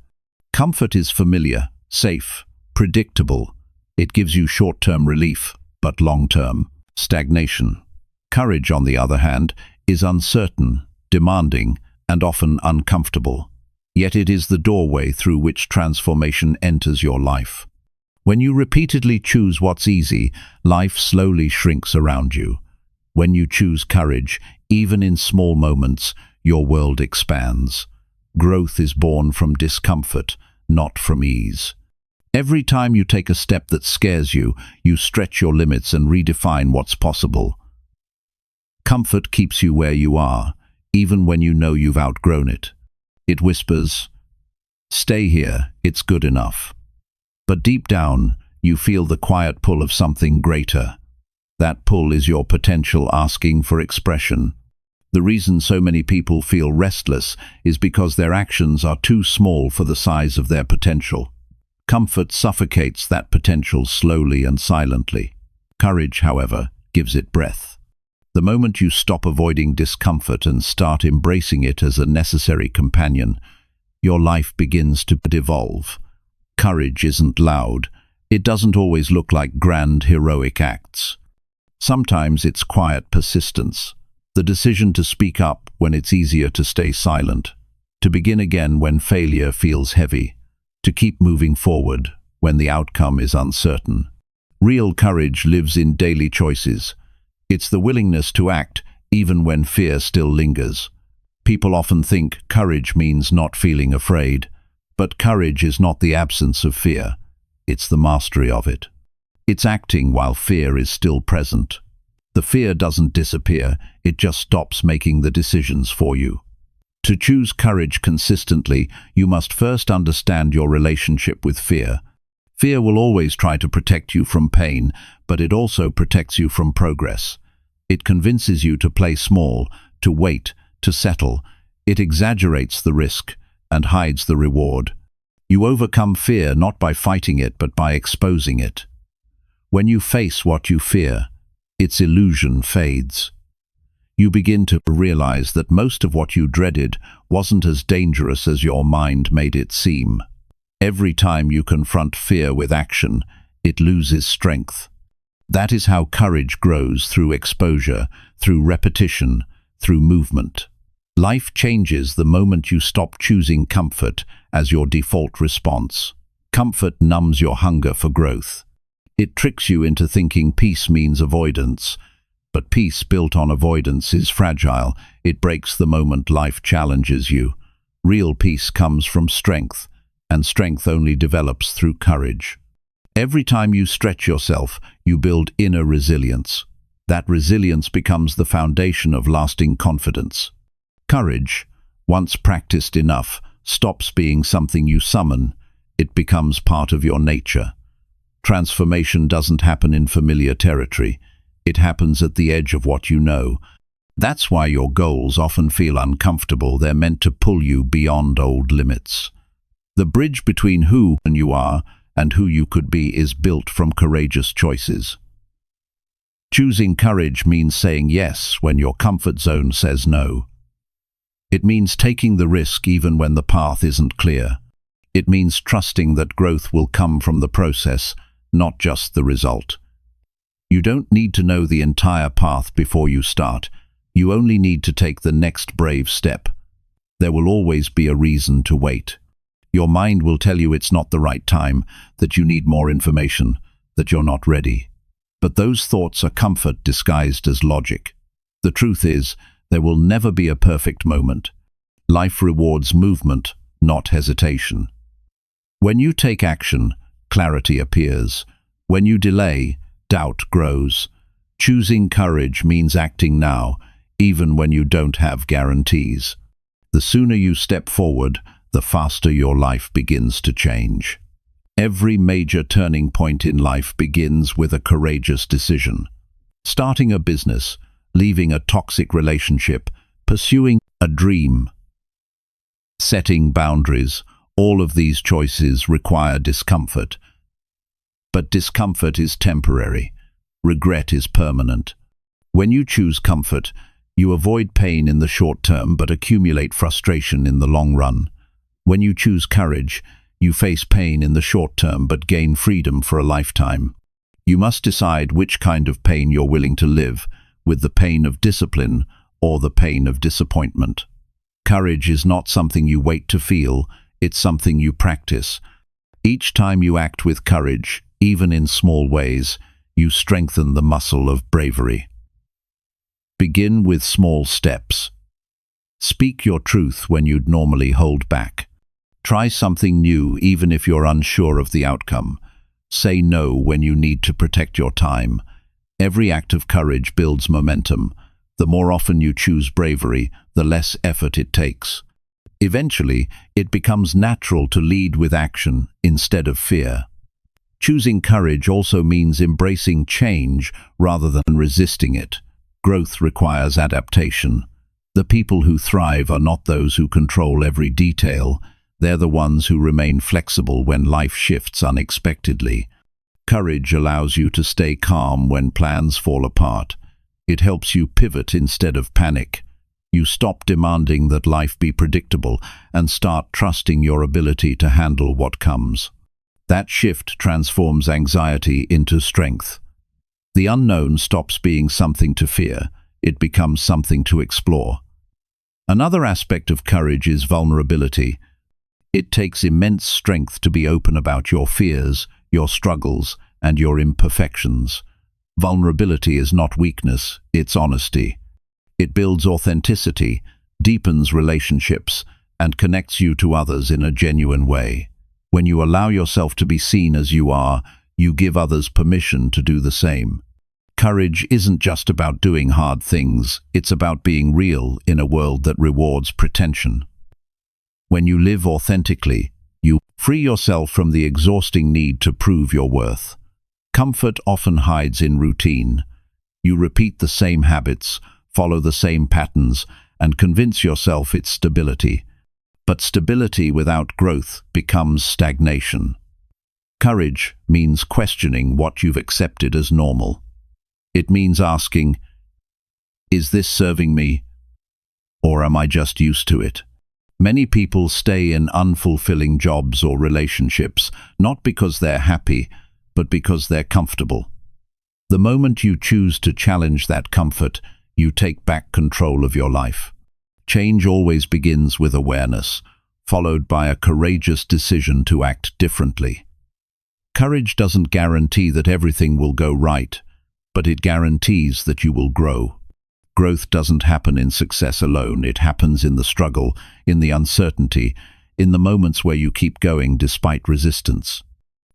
Comfort is familiar, safe, predictable. It gives you short-term relief, but long-term stagnation. Courage, on the other hand, is uncertain, demanding, and often uncomfortable. Yet it is the doorway through which transformation enters your life. When you repeatedly choose what's easy, life slowly shrinks around you. When you choose courage, even in small moments, your world expands. Growth is born from discomfort, not from ease. Every time you take a step that scares you, you stretch your limits and redefine what's possible. Comfort keeps you where you are, even when you know you've outgrown it. It whispers, "Stay here, it's good enough." But deep down, you feel the quiet pull of something greater. That pull is your potential asking for expression. The reason so many people feel restless is because their actions are too small for the size of their potential. Comfort suffocates that potential slowly and silently. Courage, however, gives it breath. The moment you stop avoiding discomfort and start embracing it as a necessary companion, your life begins to evolve. Courage isn't loud. It doesn't always look like grand, heroic acts. Sometimes it's quiet persistence. The decision to speak up when it's easier to stay silent. To begin again when failure feels heavy. To keep moving forward when the outcome is uncertain. Real courage lives in daily choices. It's the willingness to act even when fear still lingers. People often think courage means not feeling afraid, but courage is not the absence of fear. It's the mastery of it. It's acting while fear is still present. The fear doesn't disappear, it just stops making the decisions for you. To choose courage consistently, you must first understand your relationship with fear. Fear will always try to protect you from pain, but it also protects you from progress. It convinces you to play small, to wait, to settle. It exaggerates the risk and hides the reward. You overcome fear not by fighting it, but by exposing it. When you face what you fear, its illusion fades. You begin to realize that most of what you dreaded wasn't as dangerous as your mind made it seem. Every time you confront fear with action, it loses strength. That is how courage grows, through exposure, through repetition, through movement. Life changes the moment you stop choosing comfort as your default response. Comfort numbs your hunger for growth. It tricks you into thinking peace means avoidance. But peace built on avoidance is fragile. It breaks the moment life challenges you. Real peace comes from strength, and strength only develops through courage. Every time you stretch yourself, you build inner resilience. That resilience becomes the foundation of lasting confidence. Courage, once practiced enough, stops being something you summon. It becomes part of your nature. Transformation doesn't happen in familiar territory. It happens at the edge of what you know. That's why your goals often feel uncomfortable. They're meant to pull you beyond old limits. The bridge between who you are and who you could be is built from courageous choices. Choosing courage means saying yes when your comfort zone says no. It means taking the risk even when the path isn't clear. It means trusting that growth will come from the process, not just the result. You don't need to know the entire path before you start. You only need to take the next brave step. There will always be a reason to wait. Your mind will tell you it's not the right time, that you need more information, that you're not ready. But those thoughts are comfort disguised as logic. The truth is, there will never be a perfect moment. Life rewards movement, not hesitation. When you take action, clarity appears. When you delay, doubt grows. Choosing courage means acting now, even when you don't have guarantees. The sooner you step forward, the faster your life begins to change. Every major turning point in life begins with a courageous decision. Starting a business, leaving a toxic relationship, pursuing a dream, setting boundaries, all of these choices require discomfort. But discomfort is temporary. Regret is permanent. When you choose comfort, you avoid pain in the short term but accumulate frustration in the long run. When you choose courage, you face pain in the short term but gain freedom for a lifetime. You must decide which kind of pain you're willing to live, with the pain of discipline or the pain of disappointment. Courage is not something you wait to feel, it's something you practice. Each time you act with courage, even in small ways, you strengthen the muscle of bravery. Begin with small steps. Speak your truth when you'd normally hold back. Try something new even if you're unsure of the outcome. Say no when you need to protect your time. Every act of courage builds momentum. The more often you choose bravery, the less effort it takes. Eventually, it becomes natural to lead with action instead of fear. Choosing courage also means embracing change rather than resisting it. Growth requires adaptation. The people who thrive are not those who control every detail. They're the ones who remain flexible when life shifts unexpectedly. Courage allows you to stay calm when plans fall apart. It helps you pivot instead of panic. You stop demanding that life be predictable and start trusting your ability to handle what comes. That shift transforms anxiety into strength. The unknown stops being something to fear. It becomes something to explore. Another aspect of courage is vulnerability. It takes immense strength to be open about your fears, your struggles, and your imperfections. Vulnerability is not weakness, it's honesty. It builds authenticity, deepens relationships, and connects you to others in a genuine way. When you allow yourself to be seen as you are, you give others permission to do the same. Courage isn't just about doing hard things, it's about being real in a world that rewards pretension. When you live authentically, you free yourself from the exhausting need to prove your worth. Comfort often hides in routine. You repeat the same habits, follow the same patterns, and convince yourself it's stability. But stability without growth becomes stagnation. Courage means questioning what you've accepted as normal. It means asking, is this serving me, or am I just used to it? Many people stay in unfulfilling jobs or relationships, not because they're happy, but because they're comfortable. The moment you choose to challenge that comfort, you take back control of your life. Change always begins with awareness, followed by a courageous decision to act differently. Courage doesn't guarantee that everything will go right, but it guarantees that you will grow. Growth doesn't happen in success alone. It happens in the struggle, in the uncertainty, in the moments where you keep going despite resistance.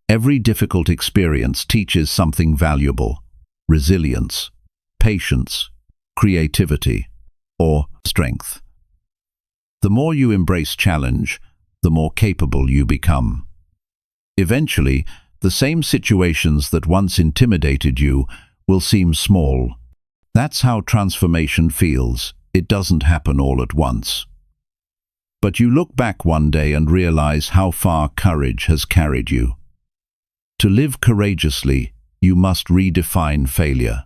Every difficult experience teaches something valuable: resilience, patience, creativity, or strength. The more you embrace challenge, the more capable you become. Eventually, the same situations that once intimidated you will seem small. That's how transformation feels. It doesn't happen all at once. But you look back one day and realize how far courage has carried you. To live courageously, you must redefine failure.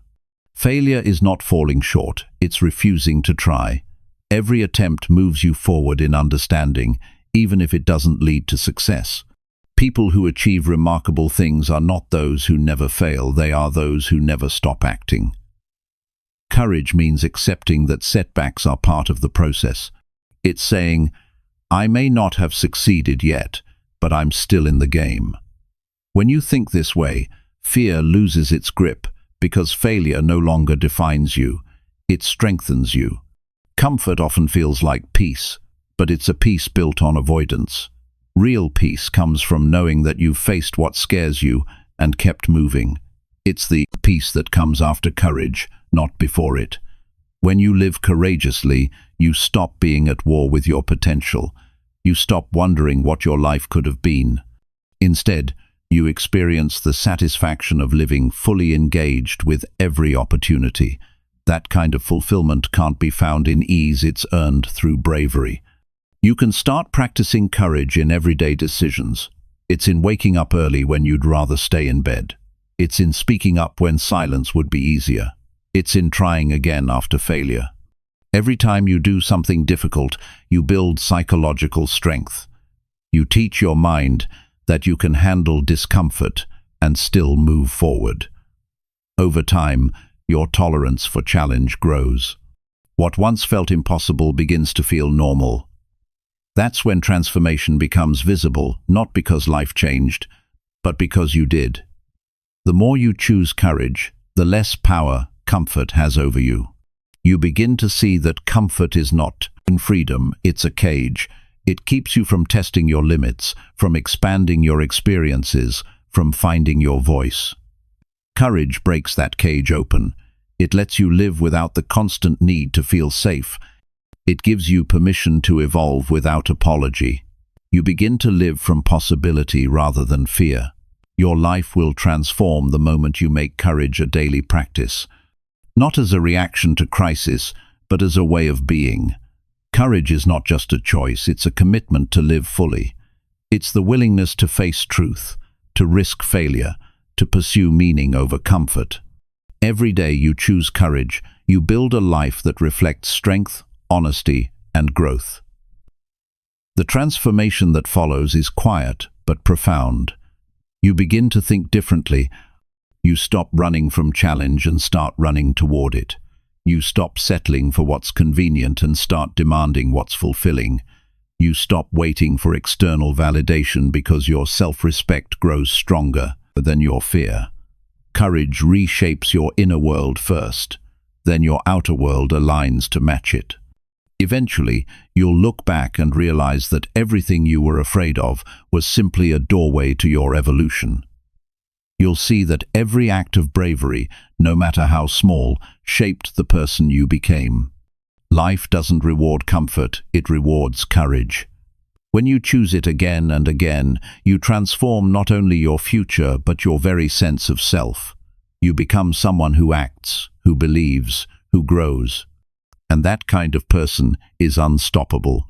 Failure is not falling short, it's refusing to try. Every attempt moves you forward in understanding, even if it doesn't lead to success. People who achieve remarkable things are not those who never fail, they are those who never stop acting. Courage means accepting that setbacks are part of the process. It's saying, I may not have succeeded yet, but I'm still in the game. When you think this way, fear loses its grip, because failure no longer defines you, it strengthens you. Comfort often feels like peace, but it's a peace built on avoidance. Real peace comes from knowing that you've faced what scares you and kept moving. It's the peace that comes after courage, not before it. When you live courageously, you stop being at war with your potential. You stop wondering what your life could have been. Instead, you experience the satisfaction of living fully engaged with every opportunity. That kind of fulfillment can't be found in ease, it's earned through bravery. You can start practicing courage in everyday decisions. It's in waking up early when you'd rather stay in bed. It's in speaking up when silence would be easier. It's in trying again after failure. Every time you do something difficult, you build psychological strength. You teach your mind that you can handle discomfort and still move forward. Over time, your tolerance for challenge grows. What once felt impossible begins to feel normal. That's when transformation becomes visible, not because life changed, but because you did. The more you choose courage, the less power comfort has over you. You begin to see that comfort is not freedom, it's a cage. It keeps you from testing your limits, from expanding your experiences, from finding your voice. Courage breaks that cage open. It lets you live without the constant need to feel safe. It gives you permission to evolve without apology. You begin to live from possibility rather than fear. Your life will transform the moment you make courage a daily practice. Not as a reaction to crisis, but as a way of being. Courage is not just a choice, it's a commitment to live fully. It's the willingness to face truth, to risk failure, to pursue meaning over comfort. Every day you choose courage, you build a life that reflects strength, honesty, and growth. The transformation that follows is quiet but profound. You begin to think differently. You stop running from challenge and start running toward it. You stop settling for what's convenient and start demanding what's fulfilling. You stop waiting for external validation because your self-respect grows stronger than your fear. Courage reshapes your inner world first, then your outer world aligns to match it. Eventually, you'll look back and realize that everything you were afraid of was simply a doorway to your evolution. You'll see that every act of bravery, no matter how small, shaped the person you became. Life doesn't reward comfort, it rewards courage. When you choose it again and again, you transform not only your future but your very sense of self. You become someone who acts, who believes, who grows. And that kind of person is unstoppable.